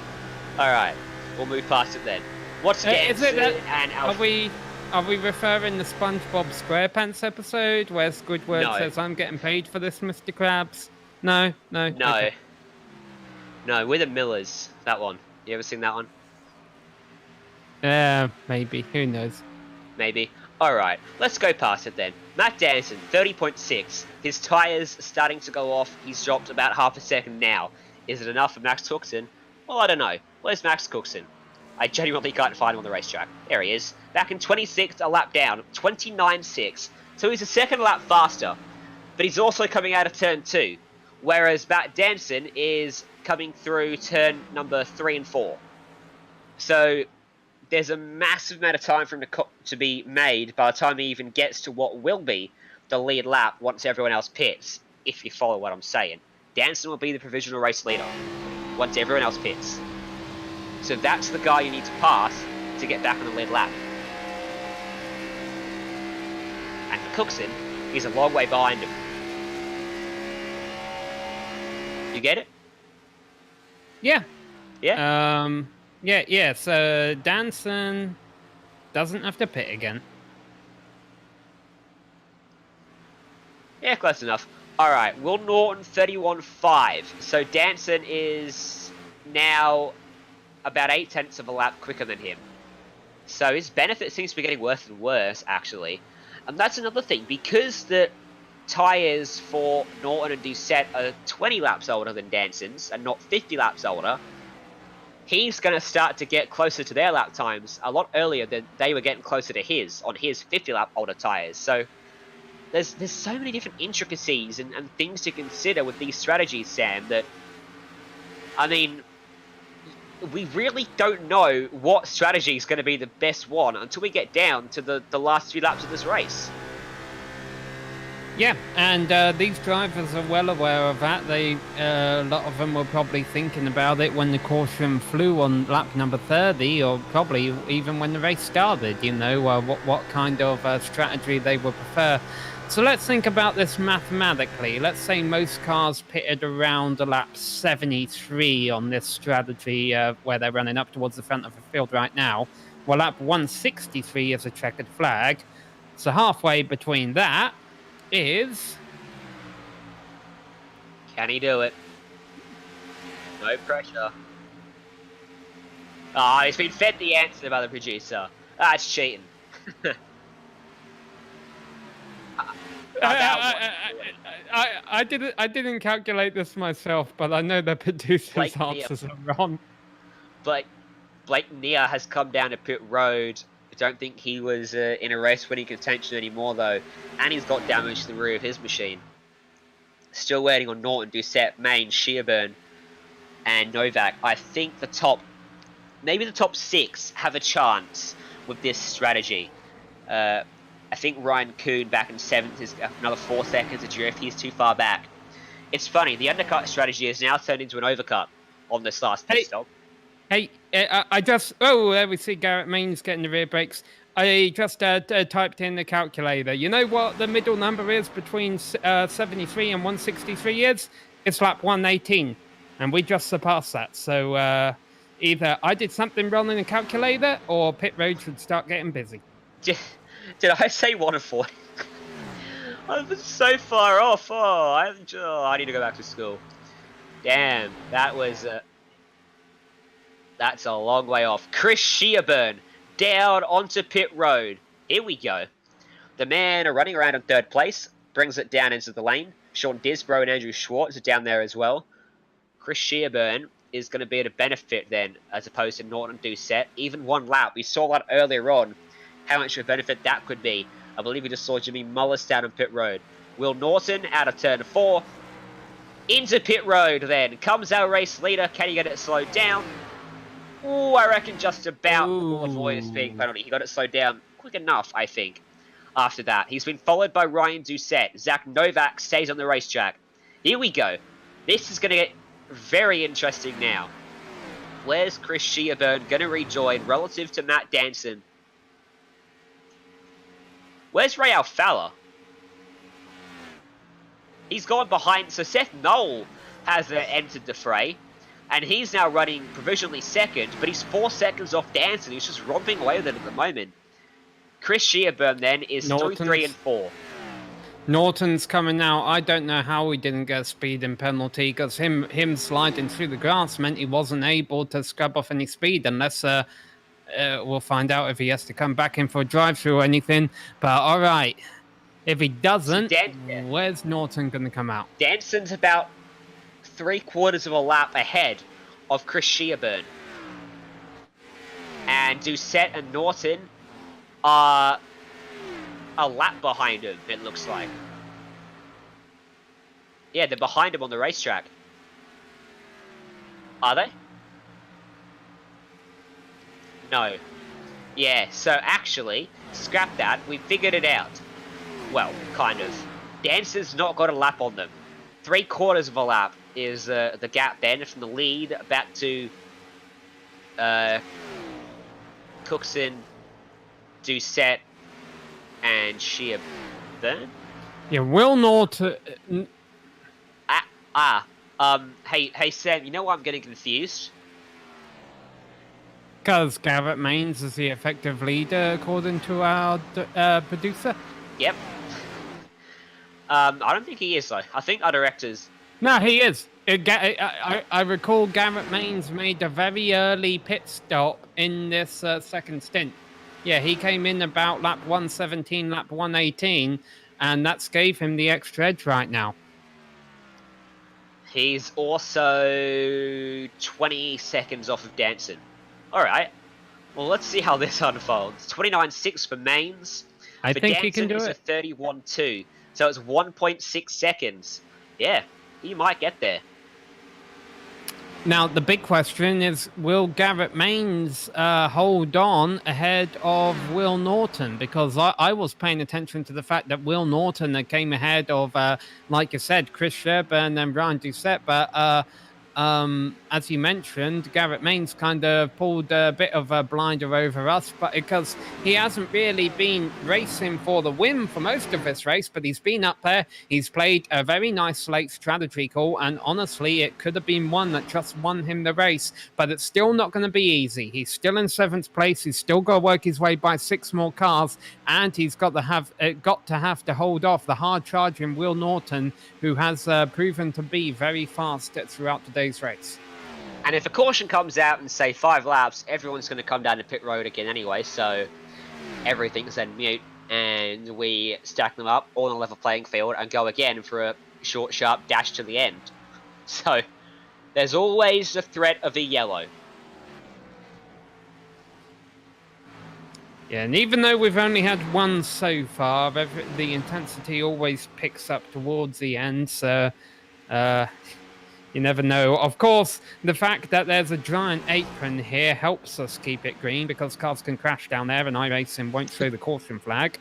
Alright, we'll move past it then. What's is it that, and are we referring to SpongeBob SquarePants episode where Squidward says, "I'm getting paid for this, Mr. Krabs"? No. Okay. No, we're the Millers. That one. You ever seen that one? Maybe. Who knows? Maybe. Alright, let's go past it then. Matt Danson, 30.6. His tyres starting to go off. He's dropped about half a second now. Is it enough for Max Cookson? Well, I don't know. Where's Max Cookson? I genuinely can't find him on the racetrack. There he is. Back in 26th, a lap down. 29.6. So he's a second lap faster. But he's also coming out of turn 2. Whereas Matt Danson is coming through turn number 3 and 4. So there's a massive amount of time for him to be made by the time he even gets to what will be the lead lap once everyone else pits, if you follow what I'm saying. Danson will be the provisional race leader once everyone else pits. So that's the guy you need to pass to get back on the lead lap. And for Cookson, he's a long way behind him. You get it? Yeah. Yeah? Yeah, so Danson doesn't have to pit again. Yeah, close enough. Alright, Will Norton 31.5. So Danson is now about 8/10 of a lap quicker than him. So his benefit seems to be getting worse and worse, actually. And that's another thing, because the tyres for Norton and Doucette are 20 laps older than Danson's, and not 50 laps older, he's going to start to get closer to their lap times a lot earlier than they were getting closer to his, on his 50 lap older tyres. So there's so many different intricacies and things to consider with these strategies, Sam, that, I mean, we really don't know what strategy is going to be the best one until we get down to the last few laps of this race. Yeah, and these drivers are well aware of that. A lot of them were probably thinking about it when the caution flew on lap number 30, or probably even when the race started, you know, what kind of strategy they would prefer. So let's think about this mathematically. Let's say most cars pitted around a lap 73 on this strategy where they're running up towards the front of the field right now. Well, lap 163 is a checkered flag. So halfway between that is... Can he do it? No pressure. Ah, he's been fed the answer by the producer. That's cheating. I didn't calculate this myself, but I know the producer's answers are wrong. But Blake Nia has come down to pit road. I don't think he was in a race winning contention anymore, though. And he's got damage to the rear of his machine. Still waiting on Norton, Doucette, Main, Shearburn, and Novak. I think maybe the top 6 have a chance with this strategy. I think Ryan Kuhn back in 7th is another 4 seconds adrift. He's too far back. It's funny, the undercut strategy has now turned into an overcut on this last pit stop. Hey, I just... Oh, there we see Garrett Mains getting the rear brakes. I just typed in the calculator. You know what the middle number is between 73 and 163 is? It's lap 118. And we just surpassed that. So either I did something wrong in the calculator or pit road should start getting busy. Did I say 140? I was so far off. I need to go back to school. Damn, that was... That's a long way off. Chris Shearburn down onto pit road. Here we go. The man running around in 3rd place brings it down into the lane. Sean Disbro and Andrew Schwartz are down there as well. Chris Shearburn is going to be at a benefit then, as opposed to Norton Doucette. Even one lap. We saw that earlier on, how much of a benefit that could be. I believe we just saw Jimmy Mullis down on pit road. Will Norton out of turn 4. Into pit road then. Comes our race leader. Can he get it slowed down? Ooh, I reckon just about will avoid a speeding penalty. He got it slowed down quick enough, I think, after that. He's been followed by Ryan Doucette. Zach Novak stays on the racetrack. Here we go. This is going to get very interesting now. Where's Chris Shearburn going to rejoin relative to Matt Danson? Where's Ray Alfala? He's gone behind. So Seth Knoll has entered the fray. And he's now running provisionally 2nd, but he's 4 seconds off Danson, who's just romping away with it at the moment. Chris Shearburn then is 2, 3, and 4. Norton's coming now. I don't know how he didn't get a speeding penalty, because him sliding through the grass meant he wasn't able to scrub off any speed, unless we'll find out if he has to come back in for a drive-through or anything. But all right, if he doesn't, where's Norton going to come out? Danson's about 3/4 of a lap ahead of Chris Shearburn. And Doucette and Norton are a lap behind him, it looks like. Yeah, they're behind him on the racetrack. Are they? No. Yeah, so actually, scrap that. We figured it out. Well, kind of. Danson's not got a lap on them. 3/4 of a lap is the gap then from the lead back to Cookson, Doucette, and Shearburn. Yeah, Will Norton. Hey Sam, you know why I'm getting confused? Because Garrett Mains is the effective leader, according to our producer. Yep. I don't think he is though. I think our directors. No, he is. I recall Garrett Mains made a very early pit stop in this 2nd stint. Yeah, he came in about lap 117, lap 118, and that's gave him the extra edge right now. He's also 20 seconds off of Danson. All right. Well, let's see how this unfolds. 29.6 for Mains. I think he can do it. It's a 31.2, so it's 1.6 seconds. Yeah, he might get there. Now, the big question is, will Garrett Mains hold on ahead of Will Norton? Because I was paying attention to the fact that Will Norton came ahead of, like you said, Chris Shearburn and Ryan Doucette. But as you mentioned, Garrett Mains kind of pulled a bit of a blinder over us, but because he hasn't really been racing for the win for most of this race, but he's been up there. He's played a very nice late strategy call, and honestly, it could have been one that just won him the race, but it's still not going to be easy. He's still in 7th place. He's still got to work his way by 6 more cars, and he's got to have to hold off the hard-charging Will Norton, who has proven to be very fast throughout today's race. And if a caution comes out in, say, 5 laps, everyone's going to come down to pit road again anyway, so everything's then mute, and we stack them up all on a level playing field and go again for a short, sharp dash to the end. So there's always the threat of a yellow. Yeah, and even though we've only had one so far, the intensity always picks up towards the end, so you never know. Of course, the fact that there's a giant apron here helps us keep it green, because cars can crash down there and iRacing won't show the caution flag.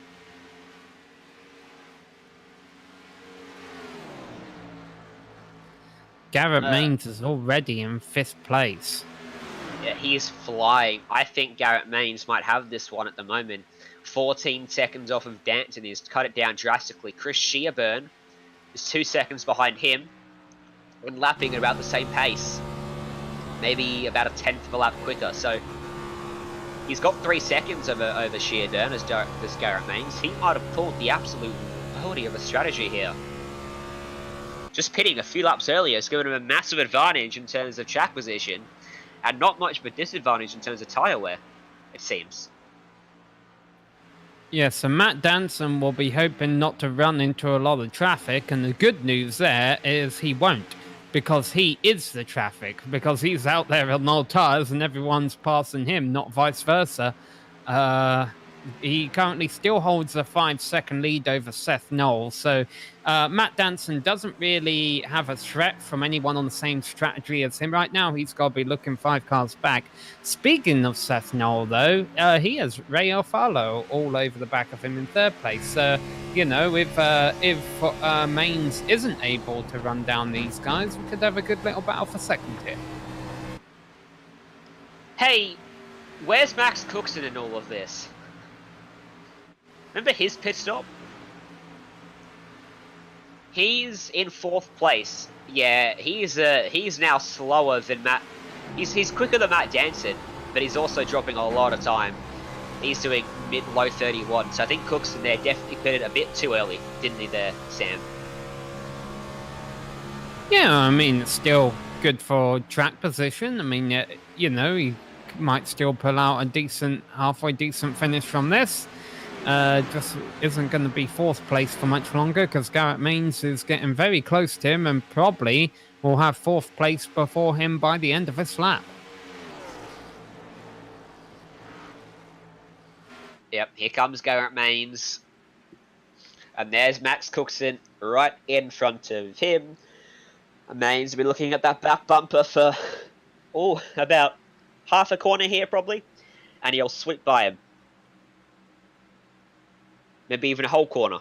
Garrett Maines is already in 5th place. Yeah, he is flying. I think Garrett Maines might have this one at the moment. 14 seconds off of Danton. He's cut it down drastically. Chris Shearburn is 2 seconds behind him and lapping at about the same pace. Maybe about a 10th of a lap quicker. So he's got 3 seconds over Shearburn as Garrett Maines. He might have pulled the absolute body of a strategy here. Just pitting a few laps earlier has given him a massive advantage in terms of track position, and not much of a disadvantage in terms of tyre wear, it seems. Yeah, so Matt Danson will be hoping not to run into a lot of traffic, and the good news there is he won't, because he is the traffic, because he's out there on old tyres and everyone's passing him, not vice versa. He currently still holds a 5-second lead over Seth Knoll, so Matt Danson doesn't really have a threat from anyone on the same strategy as him right now. He's got to be looking 5 cars back. Speaking of Seth Knoll, though, he has Ray Alfalo all over the back of him in 3rd place. You know, if Maines isn't able to run down these guys, we could have a good little battle for 2nd here. Hey, where's Max Cookson in all of this? Remember his pit stop? He's in 4th place. Yeah, he's now slower than Matt. He's quicker than Matt Danson, but he's also dropping a lot of time. He's doing mid-low 31, so I think Cookson there definitely pitted a bit too early, didn't he there, Sam? Yeah, I mean, it's still good for track position. I mean, you know, he might still pull out a halfway decent finish from this. Just isn't going to be 4th place for much longer, because Garrett Maines is getting very close to him and probably will have 4th place before him by the end of this lap. Yep, here comes Garrett Maines. And there's Max Cookson right in front of him. And Maines will be looking at that back bumper for, about half a corner here probably. And he'll sweep by him. Maybe even a whole corner.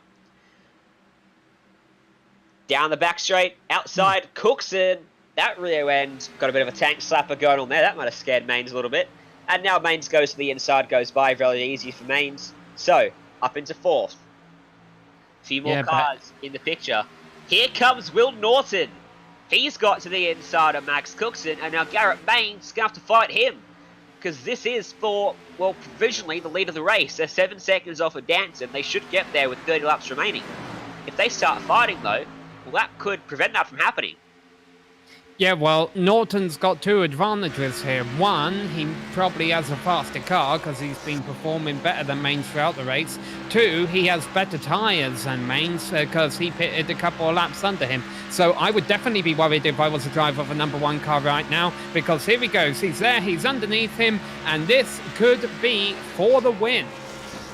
Down the back straight, outside, Cookson. That rear end got a bit of a tank slapper going on there. That might have scared Maines a little bit. And now Maines goes to the inside, goes by. Very easy for Maines. So, up into 4th. A few more cars in the picture. Here comes Will Norton. He's got to the inside of Max Cookson. And now Garrett Maines is going to have to fight him. Because this is for, well, provisionally the lead of the race. They're 7 seconds off of Danton. They should get there with 30 laps remaining. If they start fighting, though, well, that could prevent that from happening. Yeah, well, Norton's got 2 advantages here. One, he probably has a faster car because he's been performing better than Maines throughout the race. 2, he has better tyres than Maines because he pitted a couple of laps under him. So I would definitely be worried if I was a driver of a number 1 car right now, because here he goes. He's there, he's underneath him, and this could be for the win.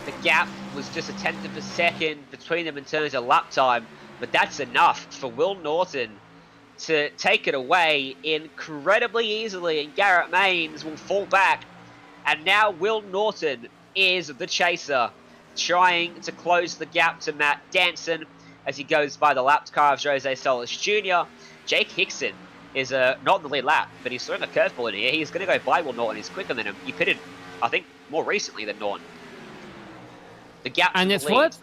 The gap was just a 10th of a second between them in terms of lap time, but that's enough for Will Norton to take it away incredibly easily, and Garrett Maines will fall back. And now Will Norton is the chaser, trying to close the gap to Matt Danson as he goes by the lap car of Jose Solis Jr. Jake Hickson is not in the lead lap, but he's throwing a curveball in here. He's going to go by Will Norton. He's quicker than him. He pitted, I think, more recently than Norton. The gap and it's worth...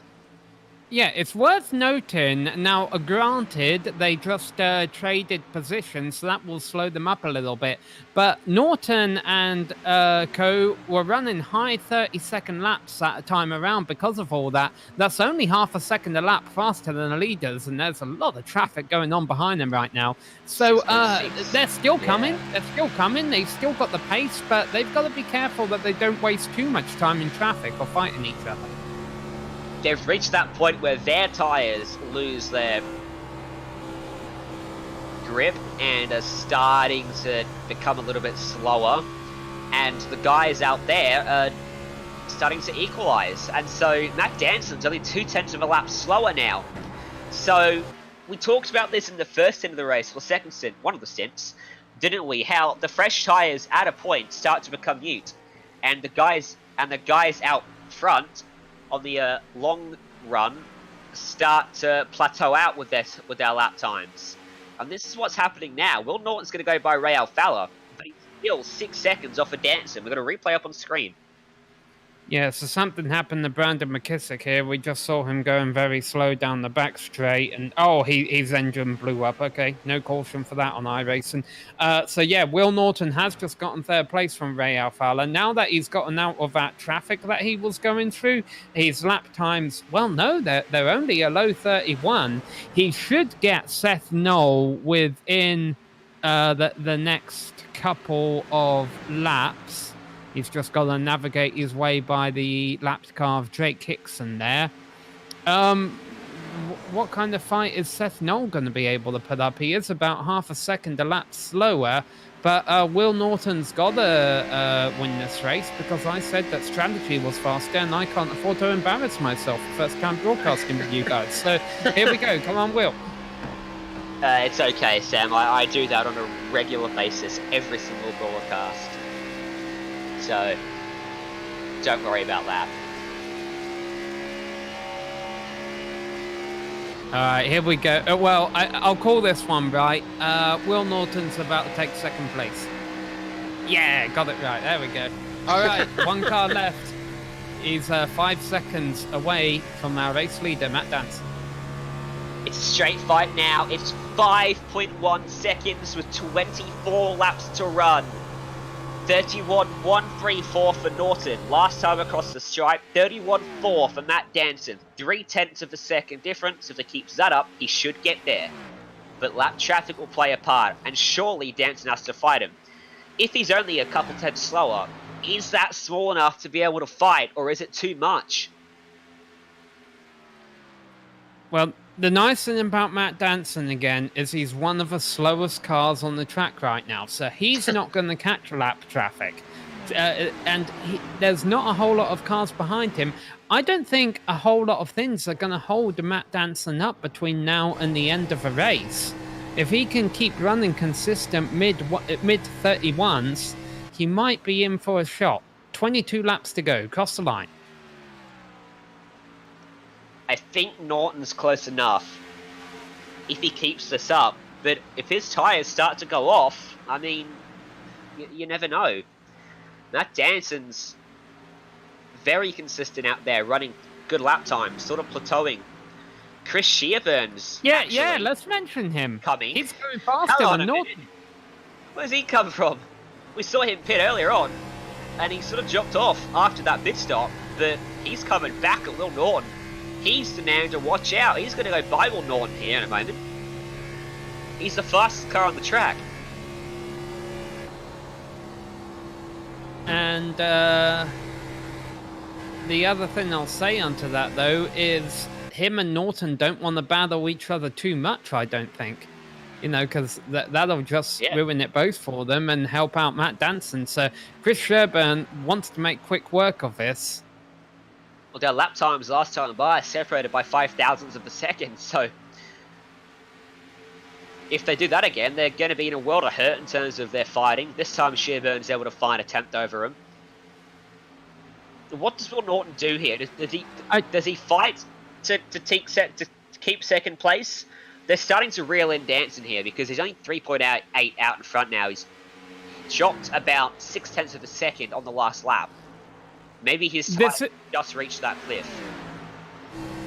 Yeah, it's worth noting, now granted, they just traded positions, so that will slow them up a little bit, but Norton and co were running high 30-second laps that time around because of all that. That's only half a second a lap faster than the leaders, and there's a lot of traffic going on behind them right now. So they're still coming, they've still got the pace, but they've got to be careful that they don't waste too much time in traffic or fighting each other. They've reached that point where their tyres lose their grip and are starting to become a little bit slower. And the guys out there are starting to equalise. And so Matt Danson's only 0.2 of a lap slower now. So we talked about this in the first stint of the race, or the second stint, one of the stints, didn't we? How the fresh tyres at a point start to become mute. And the guys out front on the long run start to plateau out with their lap times. And this is what's happening now. Will Norton's going to go by Ray Alfalla, but he's still 6 seconds off of Danson. We're going to replay up on screen. Yeah, so something happened to Brandon McKissick here. We just saw him going very slow down the back straight, and his engine blew up. Okay, no caution for that on iRacing. So yeah, Will Norton has just gotten third place from Ray Alfalla. Now that he's gotten out of that traffic that he was going through, his lap times, well, no, they're only a low 31. He should get Seth Knoll within the next couple of laps. He's just got to navigate his way by the lapped car of Drake Hickson there. What kind of fight is Seth Knoll going to be able to put up? He is about half a second a lap slower, but Will Norton's got to win this race because I said that strategy was faster and I can't afford to embarrass myself first time broadcasting with you guys. So here we go. Come on, Will. It's okay, Sam. I do that on a regular basis, every single broadcast. So, don't worry about that. All right, here we go. Well, I'll call this one right. Will Norton's about to take second place. Yeah, got it right. There we go. All right, one car left. He's 5 seconds away from our race leader, Matt Danson. It's a straight fight now. It's 5.1 seconds with 24 laps to run. 31.134 for Norton. Last time across the stripe, 31.4 for Matt Danson. 0.3 of a second difference. If he keeps that up, he should get there. But lap traffic will play a part, and surely Danson has to fight him. If he's only a couple tenths slower, is that small enough to be able to fight, or is it too much? Well, the nice thing about Matt Danson, again, is he's one of the slowest cars on the track right now. So he's not going to catch lap traffic. There's not a whole lot of cars behind him. I don't think a whole lot of things are going to hold Matt Danson up between now and the end of a race. If he can keep running consistent mid 31s, he might be in for a shot. 22 laps to go. Cross the line. I think Norton's close enough if he keeps this up, but if his tyres start to go off, I mean, you never know. Matt Danson's very consistent out there, running good lap times, sort of plateauing. Chris Shearburn's yeah, let's mention him. Coming. He's going faster than Norton. Where does he come from? We saw him pit earlier on, and he sort of jumped off after that pit stop, but he's coming back at Will Norton. He's the man to watch out. He's going to go by Will Norton here in a moment. He's the fastest car on the track. And the other thing I'll say onto that, though, is him and Norton don't want to battle each other too much, I don't think. You know, because that'll just ruin it both for them and help out Matt Danson. So Chris Sherburne wants to make quick work of this. Well, their lap times last time by separated by 0.005 of a second, so if they do that again, they're going to be in a world of hurt in terms of their fighting. This time Shearburne's able to find a tenth over him. What does Will Norton do here? Does he fight to keep second place? They're starting to reel in Danson here because he's only 3.8 out in front now. He's dropped about 0.6 of a second on the last lap. Maybe his time just reached that cliff.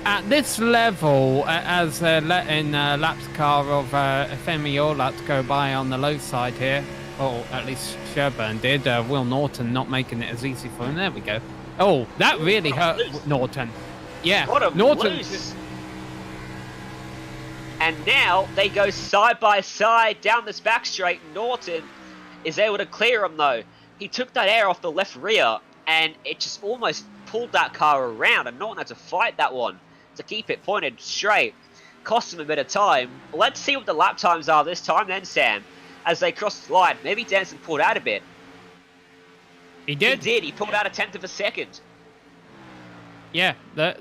At this level, as letting lapped car of Femi Olat go by on the low side here, or at least Sherburne did, Will Norton not making it as easy for him. There we go. Oh, that really hurt Norton. Yeah, Norton. Loose. And now they go side by side down this back straight. Norton is able to clear him though. He took that air off the left rear and it just almost pulled that car around, and Norton had to fight that one to keep it pointed straight. Cost him a bit of time. Let's see what the lap times are this time then, Sam, as they cross the line. Maybe Danson pulled out a bit. He did? He did. He pulled out a tenth of a second. Yeah, that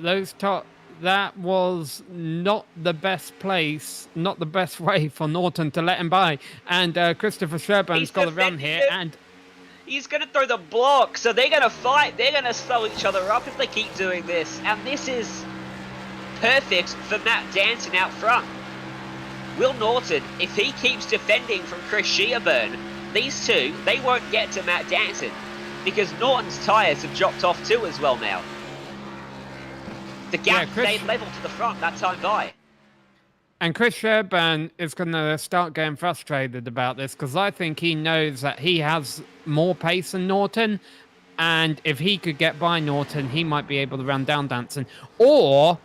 was not the best place, not the best way for Norton to let him by. And Christopher Sherburne's got to run here, and he's going to throw the block, so they're going to fight. They're going to slow each other up if they keep doing this. And this is perfect for Matt Danson out front. Will Norton, if he keeps defending from Chris Shearburn, these two, they won't get to Matt Danson because Norton's tyres have dropped off too as well now. The gap stayed level to the front that time by. And Chris Shearburn is going to start getting frustrated about this because I think he knows that he has more pace than Norton. And if he could get by Norton, he might be able to run down Danson. Or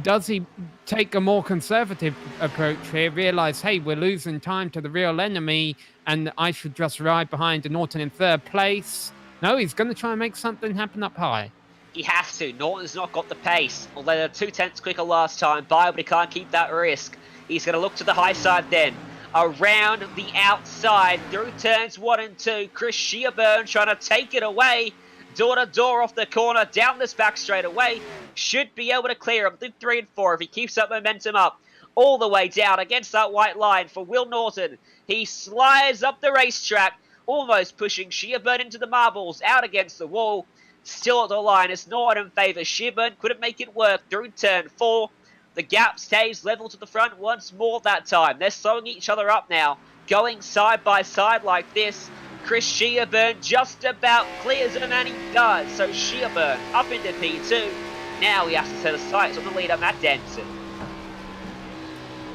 does he take a more conservative approach here, realize, hey, we're losing time to the real enemy, and I should just ride behind Norton in third place? No, he's going to try and make something happen up high. He has to. Norton's not got the pace. Although they're 2/10 quicker last time by, but he can't keep that risk. He's going to look to the high side then. Around the outside, through turns 1 and 2. Chris Shearburn trying to take it away. Door to door off the corner, down this back straight away. Should be able to clear him through 3 and 4 if he keeps that momentum up. All the way down against that white line for Will Norton. He slides up the racetrack, almost pushing Shearburn into the marbles, out against the wall. Still at the line, it's Norton in favour. Shearburn couldn't make it work through turn 4. The gap stays level to the front once more that time. They're slowing each other up now, going side by side like this. Chris Shearburn just about clears him, and he does. So Shearburn up into P2. Now he has to set his sights on the leader, Matt Danson.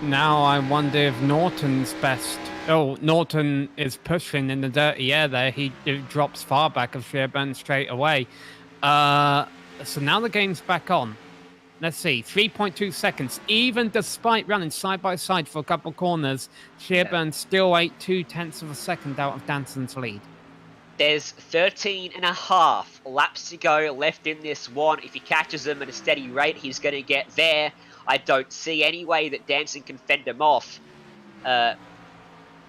Now I wonder if Norton's best. Oh, Norton is pushing in the dirty air there. He drops far back of Shearburn straight away. So now the game's back on. Let's see, 3.2 seconds. Even despite running side by side for a couple corners, Shearburn still 0.2 of a second out of Danson's lead. There's 13.5 laps to go left in this one. If he catches them at a steady rate, he's going to get there. I don't see any way that Danson can fend him off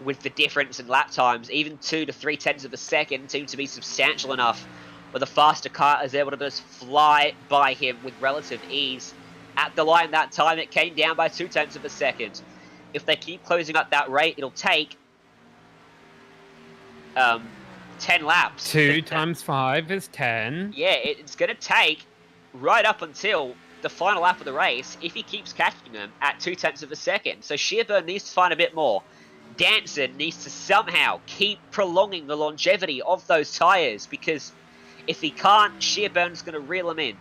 with the difference in lap times. Even 2 to 3/10 of a second seem to be substantial enough where the faster car is able to just fly by him with relative ease. At the line that time, it came down by 0.2 of a second. If they keep closing at that rate, it'll take 10 laps. 2 times 5 is 10. Yeah, it's going to take right up until the final lap of the race if he keeps catching them at 0.2 of a second. So Shearburn needs to find a bit more. Danson needs to somehow keep prolonging the longevity of those tyres, because if he can't, Shearburn's going to reel him in.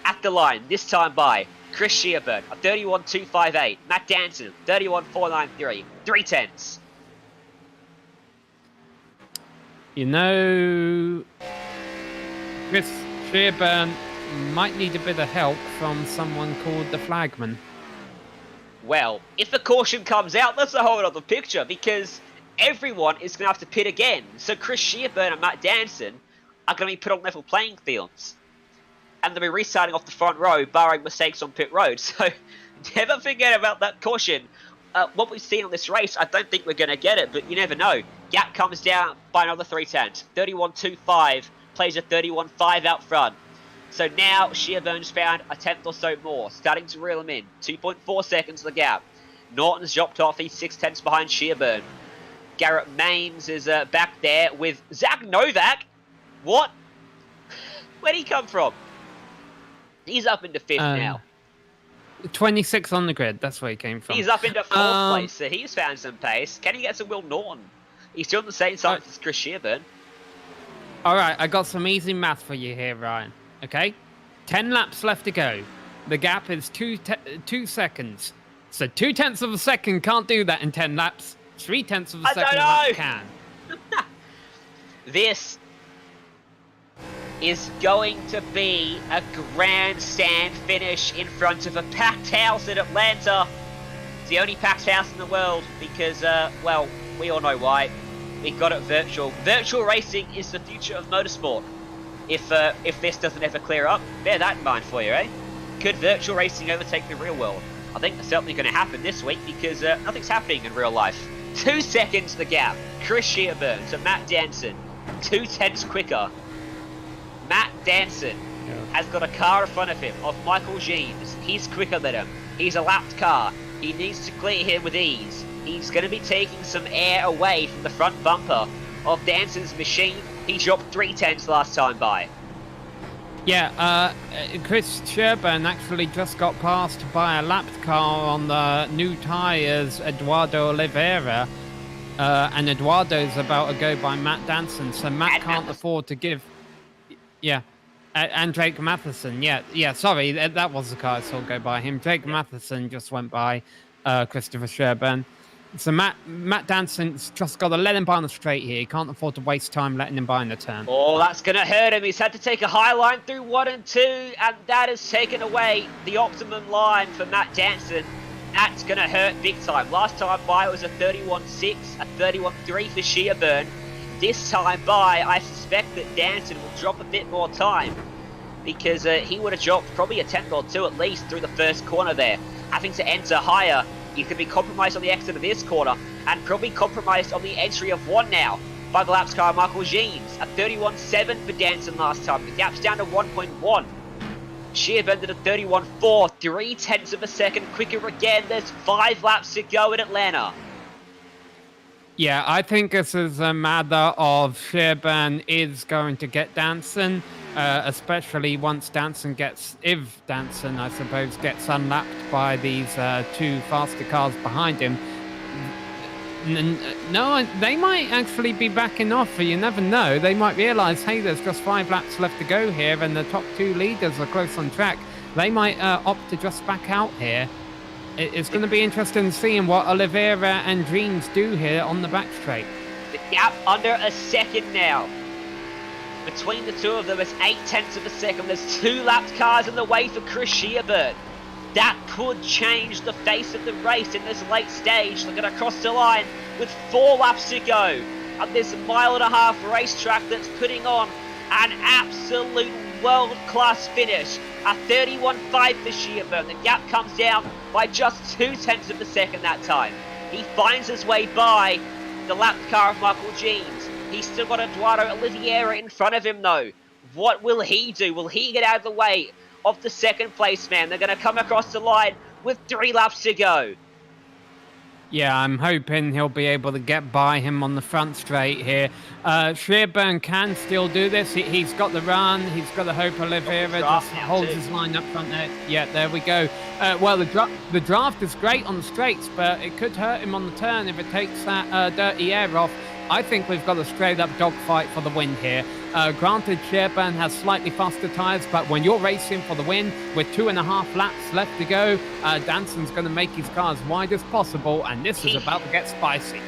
At the line, this time by Chris Shearburn, a 31.258. Matt Danson, 31.493. 3/10. You know, Chris Shearburn might need a bit of help from someone called the flagman. Well, if the caution comes out, that's a whole other picture, because everyone is going to have to pit again. So Chris Shearburn and Matt Danson are going to be put on level playing fields. And they'll be restarting off the front row, barring mistakes on pit road. So never forget about that caution. What we've seen on this race, I don't think we're going to get it, but you never know. Gap comes down by another 3/10. 31.25, plays a 31.5 out front. So now Shearburn's found a 10th or so more, starting to reel him in. 2.4 seconds the gap. Norton's dropped off, he's 0.6 behind Shearburn. Garrett Maines is back there with Zach Novak. What? Where'd he come from? He's up into 5th now. 26 on the grid, that's where he came from. He's up into 4th place, so he's found some pace. Can he get some Will Norton? He's still on the same side as Chris Shearburn. Alright, I got some easy math for you here, Ryan. Okay? 10 laps left to go. The gap is 2 seconds. So 0.2 of a second can't do that in 10 laps. 0.3 of a second can. This is going to be a grandstand finish in front of a packed house in Atlanta. It's the only packed house in the world because, well, we all know why. We got it virtual. Virtual racing is the future of motorsport. If this doesn't ever clear up, bear that in mind for you, eh? Could virtual racing overtake the real world? I think that's certainly going to happen this week because nothing's happening in real life. 2 seconds the gap. Chris Shearburn to Matt Danson. 0.2 quicker. Matt Danson has got a car in front of him of Michael Jeans. He's quicker than him. He's a lapped car. He needs to clear him with ease. He's going to be taking some air away from the front bumper of Danson's machine. He dropped 0.3 last time by. Chris Sherburn actually just got passed by a lapped car on the new tyres, Eduardo Oliveira. And Eduardo's about to go by Matt Danson, so Matt can't afford to give... Yeah. And Drake Matheson, sorry, that was the car I saw go by him. Drake Matheson just went by Christopher Sherburn. So Matt Danson's just got to let him by on the straight here. He can't afford to waste time letting him by in the turn. Oh, that's going to hurt him. He's had to take a high line through 1 and 2, and that has taken away the optimum line for Matt Danson. That's going to hurt big time. Last time by was a 31.6, a 31.3 for Sherburn. This time by, I suspect that Danson will drop a bit more time, because he would have dropped probably a tenth or two at least through the first corner there. Having to enter higher, you could be compromised on the exit of this corner, and probably compromised on the entry of 1 now by the laps car Michael Jeans. A 31.7 for Danson last time. The gap's down to 1.1. Sherburn did a 31.4, 0.3 of a second quicker again. There's 5 laps to go in Atlanta. Yeah, I think this is a matter of Sherburn is going to get Danson, especially once Danson gets, if Danson, I suppose, gets unlapped by these 2 faster cars behind him. No, they might actually be backing off, you never know. They might realise, hey, there's just 5 laps left to go here, and the top 2 leaders are close on track. They might opt to just back out here. It's going to be interesting seeing what Oliveira and Dreams do here on the back straight. The gap under a second now. Between the two of them, it's 0.8 of a second. There's 2 lapped cars in the way for Chris Sherburn. That could change the face of the race in this late stage. Looking across the line with 4 laps to go on this 1.5 mile racetrack that's putting on an absolute world-class finish. A 31.5 for Sherburn. The gap comes down by just 0.2 of a second that time. He finds his way by the lapped car of Michael Jeans. He's still got Eduardo Oliveira in front of him though. What will he do? Will he get out of the way of the second place man? They're going to come across the line with 3 laps to go. Yeah, I'm hoping he'll be able to get by him on the front straight here. Sherburn can still do this. He's got the run. He's got the hope Oliveira just holds his line up front there. Yeah, there we go. Well, the draft is great on the straights, but it could hurt him on the turn if it takes that dirty air off. I think we've got a straight-up dogfight for the win here. Granted, Sherburn has slightly faster tyres, but when you're racing for the win with 2.5 laps left to go, Danson's going to make his car as wide as possible, and this is about to get spicy.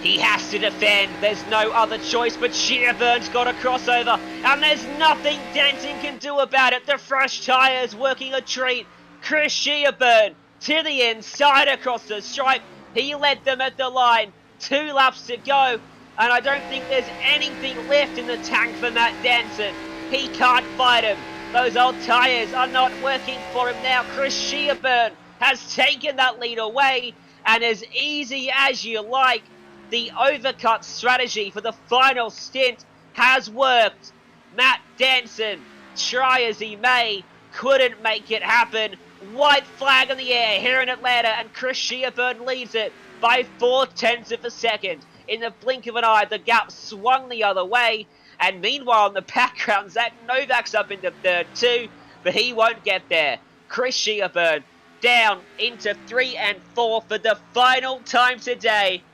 He has to defend. There's no other choice, but Sherburn's got a crossover, and there's nothing Danson can do about it. The fresh tyres working a treat. Chris Sherburn to the inside across the stripe. He led them at the line. 2 laps to go. And I don't think there's anything left in the tank for Matt Danson. He can't fight him. Those old tyres are not working for him now. Chris Sherburn has taken that lead away. And as easy as you like, the overcut strategy for the final stint has worked. Matt Danson, try as he may, couldn't make it happen. White flag in the air here in Atlanta, and Chris Sherburn leads it by 0.4 of a second. In the blink of an eye, the gap swung the other way. And meanwhile, in the background, Zach Novak's up into third too, but he won't get there. Chris Sherburn down into 3 and 4 for the final time today.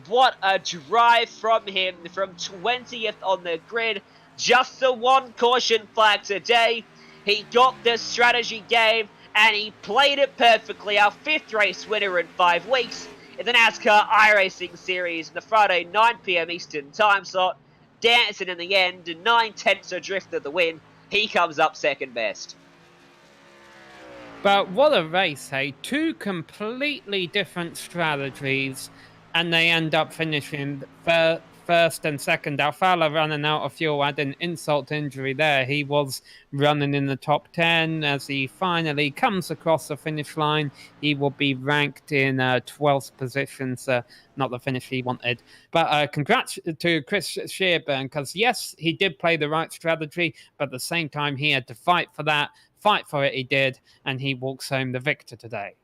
What a drive from him from 20th on the grid. Just the 1 caution flag today. He got the strategy game and he played it perfectly. Our 5th race winner in 5 weeks. In the NASCAR iRacing Series in the Friday 9 p.m. Eastern time slot. Danson in the end, 9/10 adrift of the win. He comes up second best. But what a race, hey? 2 completely different strategies, and they end up finishing first and second. Alfala running out of fuel, adding insult to injury there. He was running in the top 10 as he finally comes across the finish line. He will be ranked in 12th position, so not the finish he wanted. But congrats to Chris Sherburn, because yes, he did play the right strategy, but at the same time, he had to fight for that. Fight for it he did, and he walks home the victor today.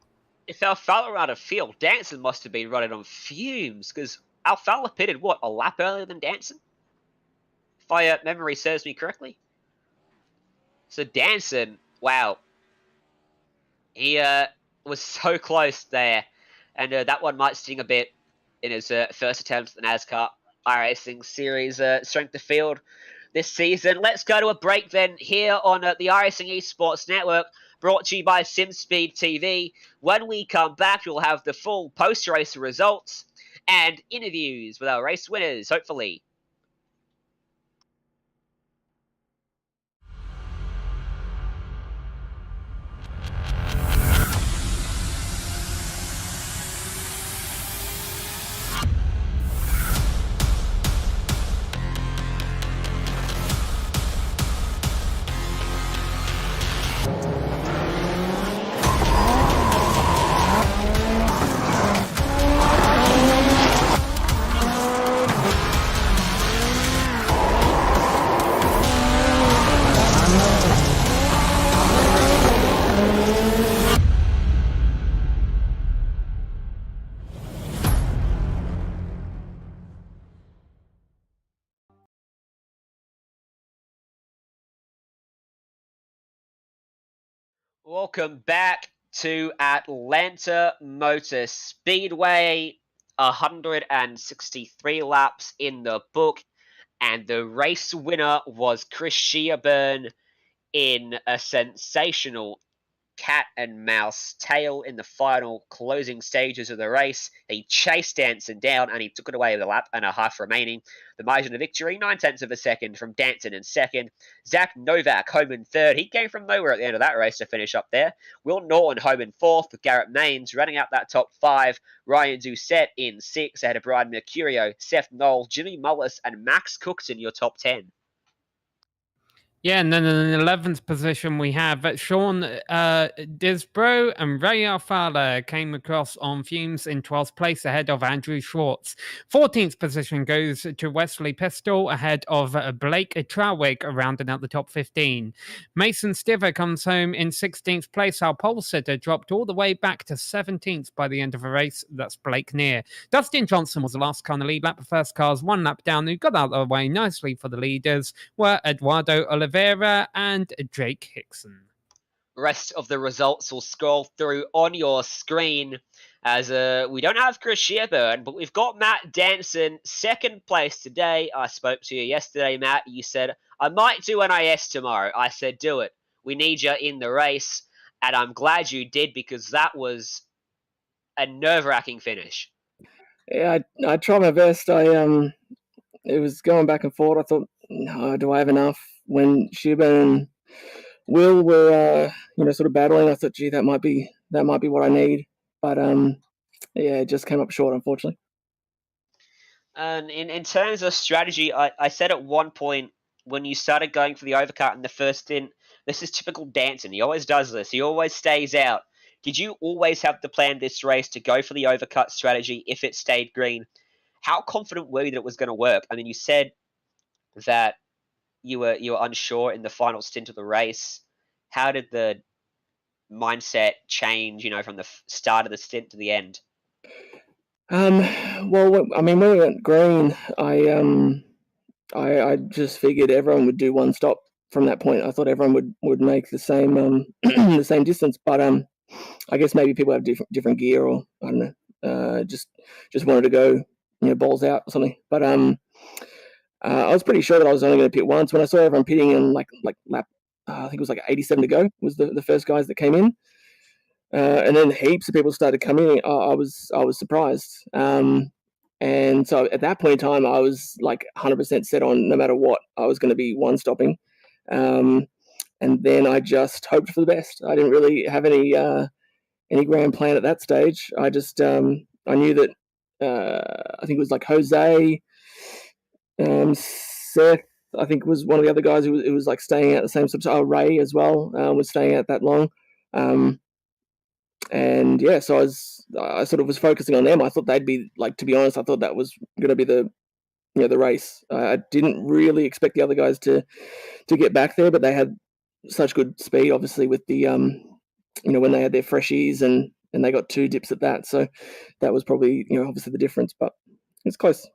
If Alfala were out of field, Danson must have been running on fumes, because Alfala pitted, what, a lap earlier than Danson? If my memory serves me correctly. So Danson, wow, he was so close there, and that one might sting a bit in his first attempt at the NASCAR iRacing Series Strength of Field this season. Let's go to a break then here on the iRacing Esports Network, brought to you by SimSpeed TV. When we come back, we'll have the full post-race results and interviews with our race winners, hopefully. Welcome back to Atlanta Motor Speedway. 163 laps in the book, and the race winner was Chris Shearburn in a sensational cat and mouse tale in the final closing stages of the race. He chased Danson down and he took it away with a lap and a half remaining. The margin of victory, 9/10 of a second from Danson in second. Zach Novak home in third. He came from nowhere at the end of that race to finish up there. Will Norton home in fourth, with Garrett Maines running out that top five. Ryan Doucette in sixth ahead of Brian Mercurio, Seth Knoll, Jimmy Mullis, and Max Cookson, your top 10. Yeah, and then in 11th position, we have Sean Disbro and Ray Alfala came across on fumes in 12th place ahead of Andrew Schwartz. 14th position goes to Wesley Pistol ahead of Blake Trawick, rounding out the top 15. Mason Stiver comes home in 16th place. Our pole sitter dropped all the way back to 17th by the end of the race. That's Blake Neer. Dustin Johnson was the last car in the lead lap. The first car's one lap down, who got out of the way nicely for the leaders were Eduardo Oliveira and Jake Hickson. Rest of the results will scroll through on your screen, as we don't have Chris Shearburn, but we've got Matt Danson, second place today. I spoke to you yesterday, Matt. You said, I might do NIS tomorrow. I said, do it. We need you in the race, and I'm glad you did, because that was a nerve-wracking finish. Yeah, I tried my best. It was going back and forth. I thought, no, do I have enough? When Shearburn and Will were, sort of battling, I thought, gee, that might be what I need. But yeah, it just came up short, unfortunately. And in terms of strategy, I said at one point when you started going for the overcut in the first stint, this is typical Danson. He always does this. He always stays out. Did you always have the plan this race to go for the overcut strategy if it stayed green? How confident were you that it was going to work? I mean, you said that you were unsure in the final stint of the race. How did the mindset change, from the start of the stint to the end? Well, I mean, when we went green, I just figured everyone would do one stop from that point. I thought everyone would make the same the same distance, but I guess maybe people have different gear, or I don't know, just wanted to go, balls out or something. But I was pretty sure that I was only going to pit once. When I saw everyone pitting in like lap, I think it was like 87 to go was the first guys that came in, and then heaps of people started coming in. I was surprised, and so at that point in time, I was like 100% set on no matter what, I was going to be one stopping, and then I just hoped for the best. I didn't really have any grand plan at that stage. I just I knew that I think it was like Jose. Seth, I think, was one of the other guys who was like staying out the same sort of. Ray as well was staying out that long, and yeah, so I sort of was focusing on them. I thought they'd be like, to be honest, I thought that was going to be the race. I didn't really expect the other guys to get back there, but they had such good speed, obviously, with the when they had their freshies and they got 2 dips at that. So that was probably obviously the difference, but it's close.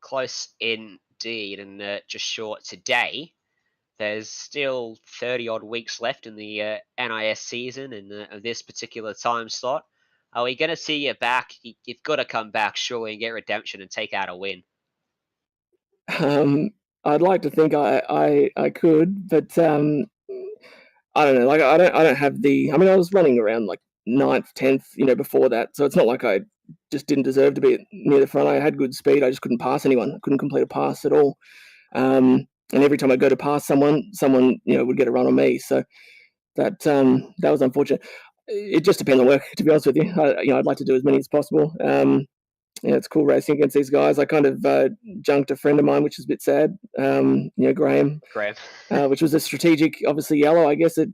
Close indeed, and just short today. there's still 30 odd weeks left in the NIS season in this particular time slot. Are we going to see you back? You've got to come back, surely, and get redemption and take out a win. I'd like to think I could, but I don't know. Like I don't have the. I mean, I was running around like 9th, 10th, before that. So it's not like I just didn't deserve to be near the front. I had good speed. I just couldn't pass anyone. I couldn't complete a pass at all. And every time I go to pass someone would get a run on me. So that was unfortunate. It just depends on work, to be honest with you. I'd like to do as many as possible. It's cool racing against these guys. I kind of junked a friend of mine, which is a bit sad. Graham, which was a strategic, obviously yellow. I guess it,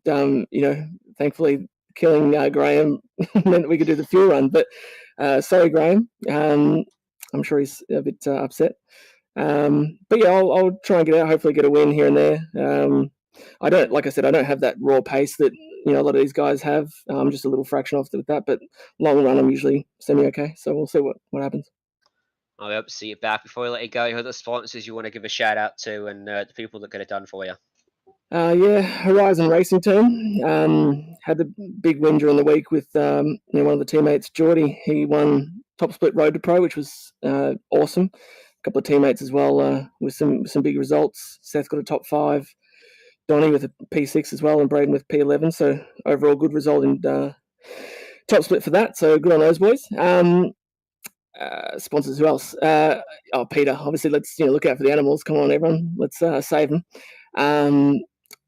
thankfully killing Graham meant that we could do the fuel run. But sorry, Graham. I'm sure he's a bit upset. But yeah, I'll try and get out. Hopefully, get a win here and there. I don't, like I said, I don't have that raw pace that a lot of these guys have. I'm just a little fraction off with that, but long run, I'm usually semi-okay. So we'll see what happens. I hope to see you back. Before we let you go, who are the sponsors you want to give a shout out to and the people that get it done for you? Horizon Racing Team had the big win during the week with one of the teammates, Geordie. He won Top Split Road to Pro, which was awesome. A couple of teammates as well with some big results. Seth got a top 5. Donnie with a P6 as well, and Braden with P11. So overall, good result in top split for that. So good on those boys. Sponsors, who else? Peter. Obviously, let's look out for the animals. Come on, everyone, let's save them.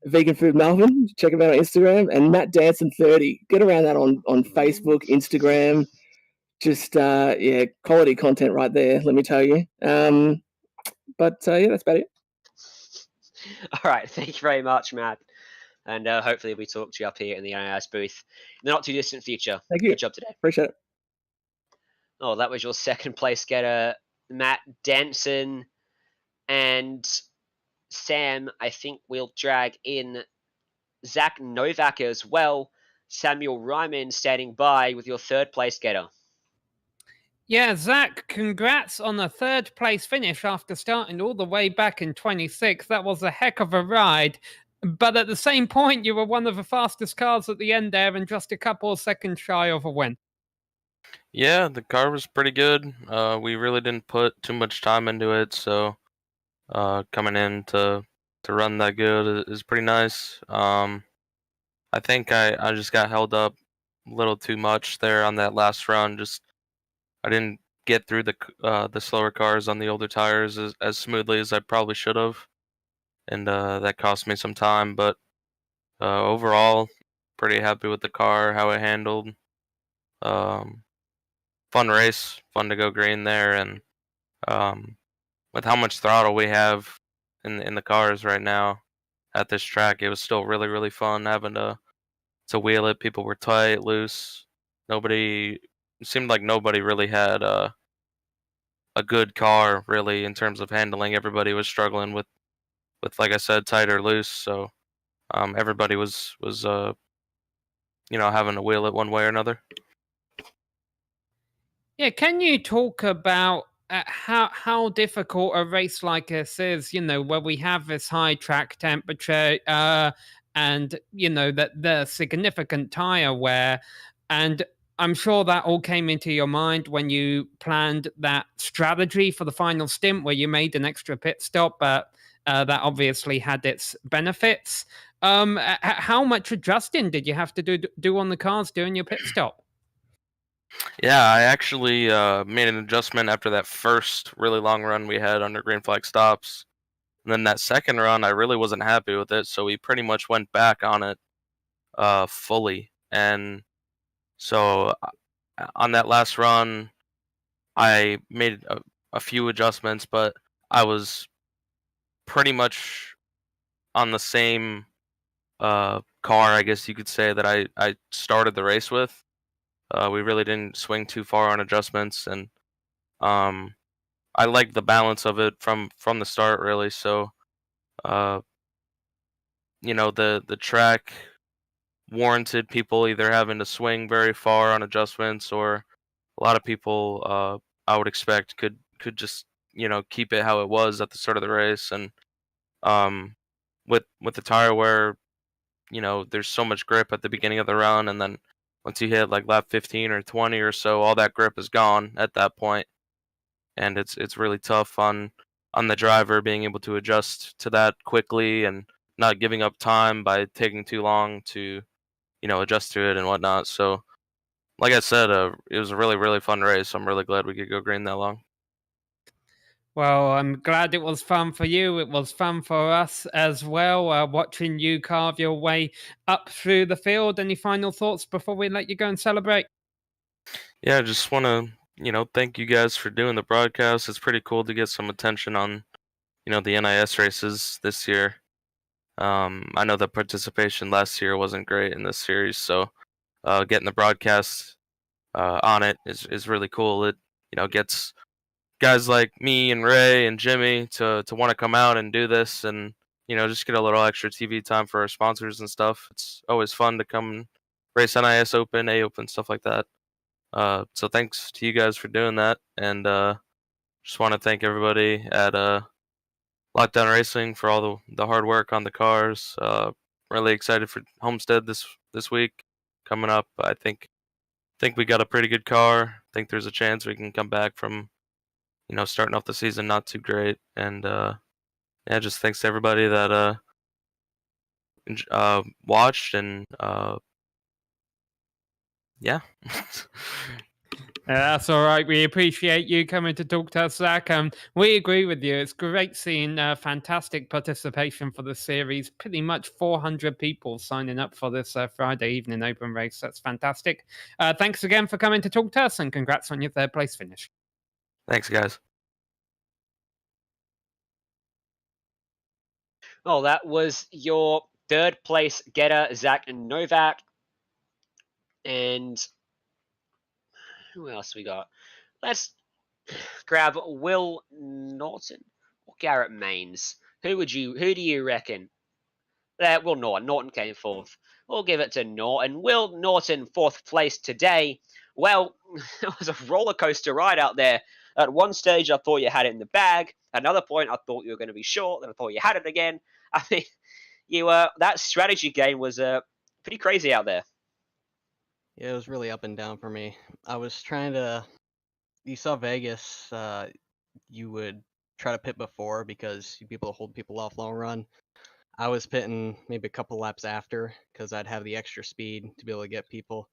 Vegan Food Melbourne. Check them out on Instagram. And Matt Danson 30. Get around that on Facebook, Instagram. Just quality content right there. Let me tell you. But that's about it. All right, thank you very much, Matt. And hopefully we talk to you up here in the NIS booth in the not too distant future. Thank you. Good job today. Appreciate it. Oh, that was your second place getter, Matt Danson. And Sam, I think we'll drag in Zach Novak as well. Samuel Ryman standing by with your third place getter. Yeah, Zach, congrats on a third place finish after starting all the way back in 26. That was a heck of a ride. But at the same point, you were one of the fastest cars at the end there and just a couple of seconds shy of a win. Yeah, the car was pretty good. We really didn't put too much time into it, so coming in to run that good is pretty nice. I think I just got held up a little too much there on that last run. Just I didn't get through the slower cars on the older tires as smoothly as I probably should have, and that cost me some time. But overall, pretty happy with the car, how it handled. Fun race, fun to go green there, and with how much throttle we have in the cars right now at this track, it was still really, really fun having to wheel it. People were tight, loose. It seemed like nobody really had a good car, really, in terms of handling. Everybody was struggling with like I said, tight or loose. So everybody was having to wheel it one way or another. Yeah, can you talk about how difficult a race like this is, where we have this high track temperature and, that the significant tire wear, and I'm sure that all came into your mind when you planned that strategy for the final stint where you made an extra pit stop, but that obviously had its benefits. How much adjusting did you have to do on the cars during your pit stop? Yeah, I actually made an adjustment after that first really long run we had under green flag stops. And then that second run, I really wasn't happy with it, so we pretty much went back on it fully. And so on that last run, I made a few adjustments, but I was pretty much on the same car, I guess you could say, that I started the race with. We really didn't swing too far on adjustments, and I liked the balance of it from the start, really. So, the track warranted people either having to swing very far on adjustments, or a lot of people I would expect could just keep it how it was at the start of the race. And with the tire wear, there's so much grip at the beginning of the run, and then once you hit like lap 15 or 20 or so, all that grip is gone at that point, and it's really tough on the driver being able to adjust to that quickly and not giving up time by taking too long to adjust to it and whatnot. So, like I said, it was a really really fun race. I'm really glad we could go green that long. Well, I'm glad it was fun for you. It was fun for us as well, watching you carve your way up through the field. Any final thoughts before we let you go and celebrate? Yeah, I just want to thank you guys for doing the broadcast. It's pretty cool to get some attention on the NIS races this year. I know the participation last year wasn't great in this series, so getting the broadcast on it is really cool. It gets guys like me and Ray and Jimmy to want to come out and do this, and just get a little extra TV time for our sponsors and stuff. It's always fun to come and race NIS Open, A Open, stuff like that. So thanks to you guys for doing that, and just want to thank everybody at Lockdown Racing for all the hard work on the cars. Really excited for Homestead this week coming up. I think we got a pretty good car. I think there's a chance we can come back from starting off the season not too great. And yeah, just thanks to everybody that watched, and yeah. That's all right. We appreciate you coming to talk to us, Zach. We agree with you. It's great seeing fantastic participation for the series. Pretty much 400 people signing up for this Friday evening open race. That's fantastic. Thanks again for coming to talk to us, and congrats on your third place finish. Thanks, guys. Well, that was your third place getter, Zach and Novak. And who else we got? Let's grab Will Norton or Garrett Maines. Who do you reckon? Will Norton. Norton came fourth. We'll give it to Norton. Will Norton, fourth place today. Well, it was a roller coaster ride out there. At one stage, I thought you had it in the bag. At another point, I thought you were going to be short. Then I thought you had it again. I mean, that strategy game was pretty crazy out there. Yeah, it was really up and down for me. I was trying to. You saw Vegas. You would try to pit before because people hold people off long run. I was pitting maybe a couple laps after because I'd have the extra speed to be able to get people.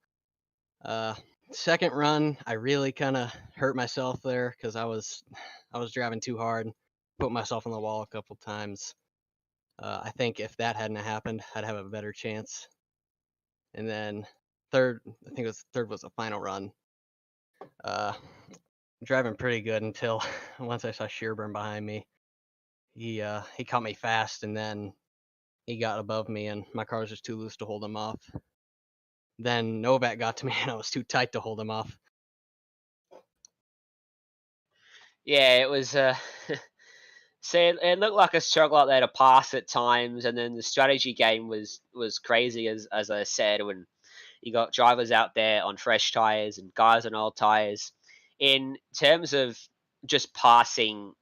Second run, I really kind of hurt myself there because I was driving too hard, put myself on the wall a couple times. I think if that hadn't happened, I'd have a better chance. And then third was the final run. Driving pretty good until once I saw Shearburn behind me. He caught me fast, and then he got above me, and my car was just too loose to hold him off. Then Novak got to me, and I was too tight to hold him off. Yeah, it was. So it looked like a struggle out there to pass at times, and then the strategy game was crazy, as I said, when you got drivers out there on fresh tires and guys on old tires. In terms of just passing,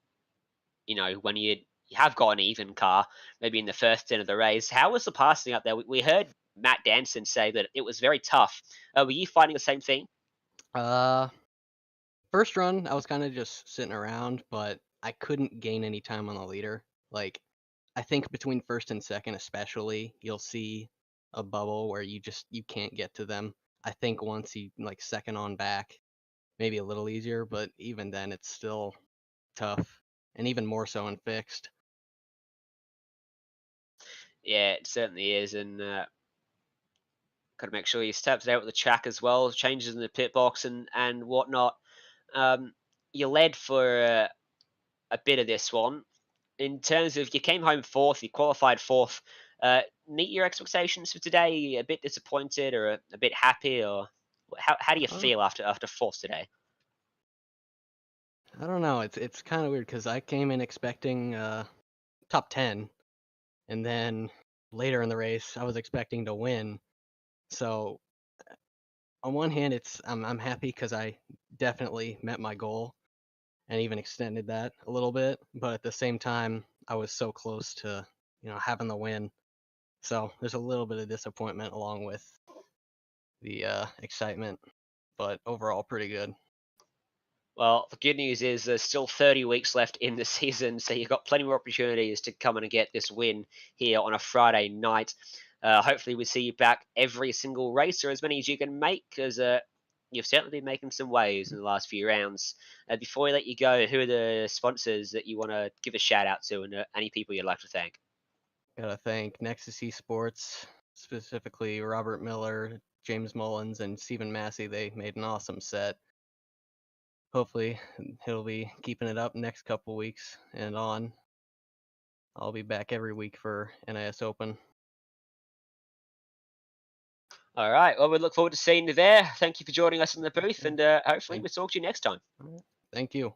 when you have got an even car, maybe in the first 10 of the race, how was the passing out there? We heard Matt Danson say that it was very tough. Were you finding the same thing? First run, I was kind of just sitting around, but I couldn't gain any time on the leader. Like, I think between first and second especially, you'll see a bubble where you can't get to them. I think once you second on back, maybe a little easier, but even then it's still tough, and even more so in fixed. Yeah, it certainly is, and got to make sure you stepped out with the track as well, changes in the pit box and whatnot. You led for a bit of this one. In terms of, you came home fourth, you qualified fourth. Meet your expectations for today? A bit disappointed or a bit happy, or how do you feel after fourth today? I don't know. It's kind of weird because I came in expecting top 10, and then later in the race I was expecting to win. So on one hand, I'm happy because I definitely met my goal and even extended that a little bit. But at the same time, I was so close to having the win. So there's a little bit of disappointment along with the excitement, but overall pretty good. Well, the good news is there's still 30 weeks left in the season, so you've got plenty more opportunities to come and get this win here on a Friday night. Hopefully we see you back every single race, or as many as you can make, because you've certainly been making some waves in the last few rounds. Before we let you go, who are the sponsors that you want to give a shout out to, and any people you'd like to thank? Gotta thank Nexus Esports, specifically Robert Miller, James Mullins, and Stephen Massey. They made an awesome set. Hopefully he'll be keeping it up next couple weeks and on. I'll be back every week for NIS Open. All right. Well, we look forward to seeing you there. Thank you for joining us in the booth, and hopefully we'll talk to you next time. Thank you.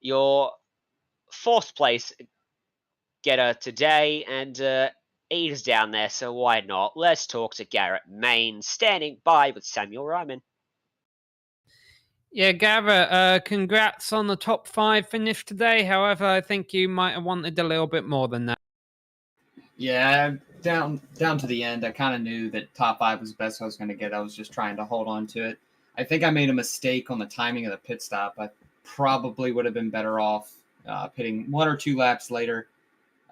Your 4th place getter today, and Eve's down there, so why not? Let's talk to Garrett Main, standing by with Samuel Ryman. Yeah, Garrett, congrats on the top 5 finish today. However, I think you might have wanted a little bit more than that. Yeah, down to the end, I kind of knew that top 5 was the best I was going to get. I was just trying to hold on to it. I think I made a mistake on the timing of the pit stop. I probably would have been better off pitting 1 or 2 laps later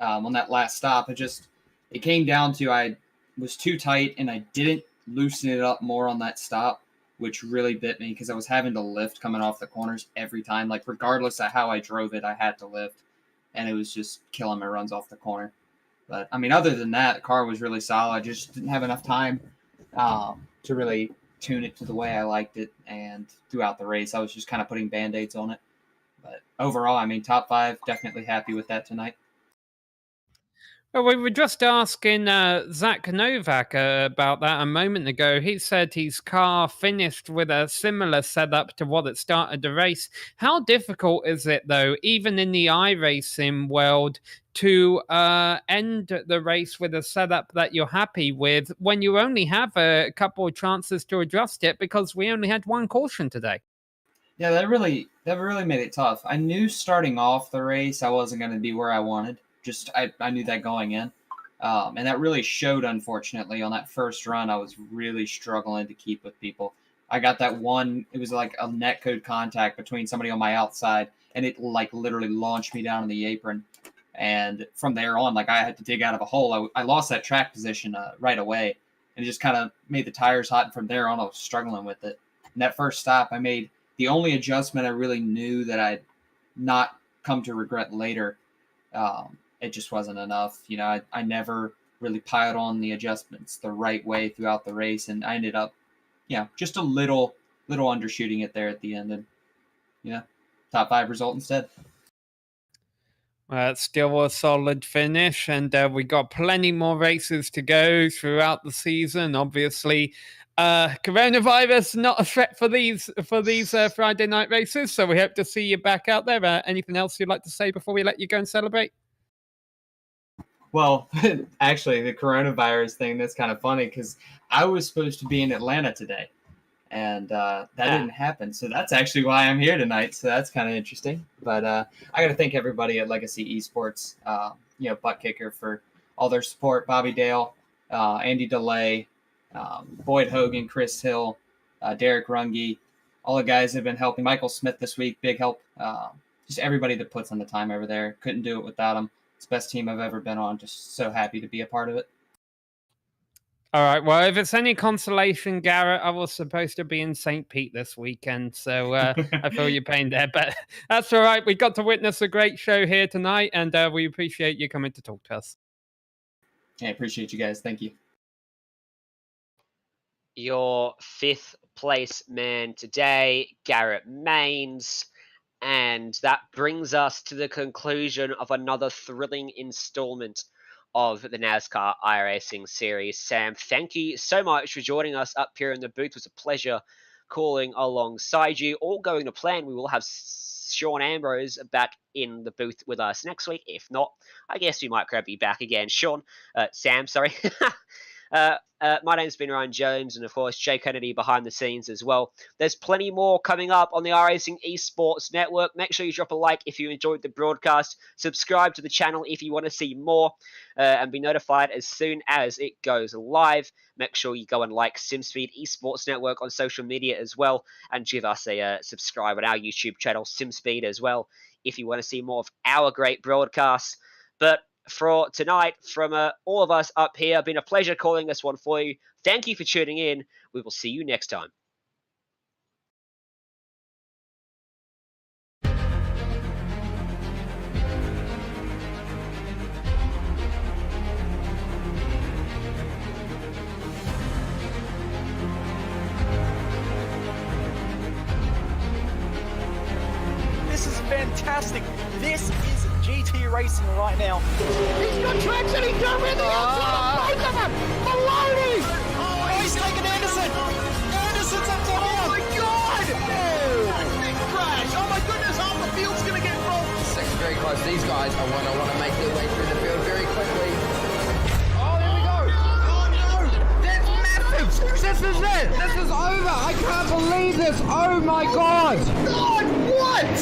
on that last stop. It came down to I was too tight and I didn't loosen it up more on that stop, which really bit me because I was having to lift coming off the corners every time. Like, regardless of how I drove it, I had to lift, and it was just killing my runs off the corner. But, I mean, other than that, the car was really solid. I just didn't have enough time to really tune it to the way I liked it, and throughout the race, I was just kind of putting Band-Aids on it. But overall, I mean, top 5, definitely happy with that tonight. Well, we were just asking Zach Novak about that a moment ago. He said his car finished with a similar setup to what it started the race. How difficult is it, though, even in the iRacing world, to end the race with a setup that you're happy with when you only have a couple of chances to adjust it because we only had 1 caution today? Yeah, that really made it tough. I knew starting off the race I wasn't going to be where I wanted. I knew that going in. And that really showed, unfortunately. On that first run, I was really struggling to keep with people. I got that one, it was like a netcode contact between somebody on my outside, and it like literally launched me down in the apron. And from there on, like, I had to dig out of a hole. I lost that track position right away, and it just kind of made the tires hot. And from there on, I was struggling with it. And that first stop, I made the only adjustment I really knew that I'd not come to regret later. It just wasn't enough. I never really piled on the adjustments the right way throughout the race, and I ended up, just a little undershooting it there at the end, and top 5 result instead. Well, it's still a solid finish, and we got plenty more races to go throughout the season. Obviously, coronavirus not a threat for these Friday night races, so we hope to see you back out there. Anything else you'd like to say before we let you go and celebrate? Well, actually, the coronavirus thing, that's kind of funny because I was supposed to be in Atlanta today, and that didn't happen. So that's actually why I'm here tonight. So that's kind of interesting. But I got to thank everybody at Legacy Esports, Butt Kicker, for all their support. Bobby Dale, Andy DeLay, Boyd Hogan, Chris Hill, Derek Runge, all the guys that have been helping. Michael Smith this week, big help. Just everybody that puts in the time over there. Couldn't do it without them. It's the best team I've ever been on. Just so happy to be a part of it. All right. Well, if it's any consolation, Garrett, I was supposed to be in St. Pete this weekend, so I feel your pain there. But that's all right. We got to witness a great show here tonight, and we appreciate you coming to talk to us. I appreciate you guys. Thank you. Your 5th place man today, Garrett Mains. And that brings us to the conclusion of another thrilling installment of the NASCAR iRacing series. Sam, thank you so much for joining us up here in the booth. It was a pleasure calling alongside you. All going to plan, we will have Sean Ambrose back in the booth with us next week. If not, I guess we might grab you back again. Sam, sorry. My name's been Ryan Jones, and of course, Jay Kennedy behind the scenes as well. There's plenty more coming up on the iRacing Esports Network. Make sure you drop a like if you enjoyed the broadcast. Subscribe to the channel if you want to see more, and be notified as soon as it goes live. Make sure you go and like SimSpeed Esports Network on social media as well, and give us a subscribe on our YouTube channel, SimSpeed, as well, if you want to see more of our great broadcasts. But for tonight, from all of us up here, been a pleasure calling this one for you. Thank you for tuning in. We will see you next time. This is fantastic. This is GT racing right now. He's got traction. He's going around the outside. Both of them. Maloney. Oh, he's taking Anderson. Anderson's up top. Oh my God. Oh, big crash. Oh my goodness. Half the field's going to get involved. Second very close. These guys are want to make their way through the field very quickly. Oh, here we go. Oh no, that's massive. This is it. This is over. I can't believe this. Oh my God. God, what?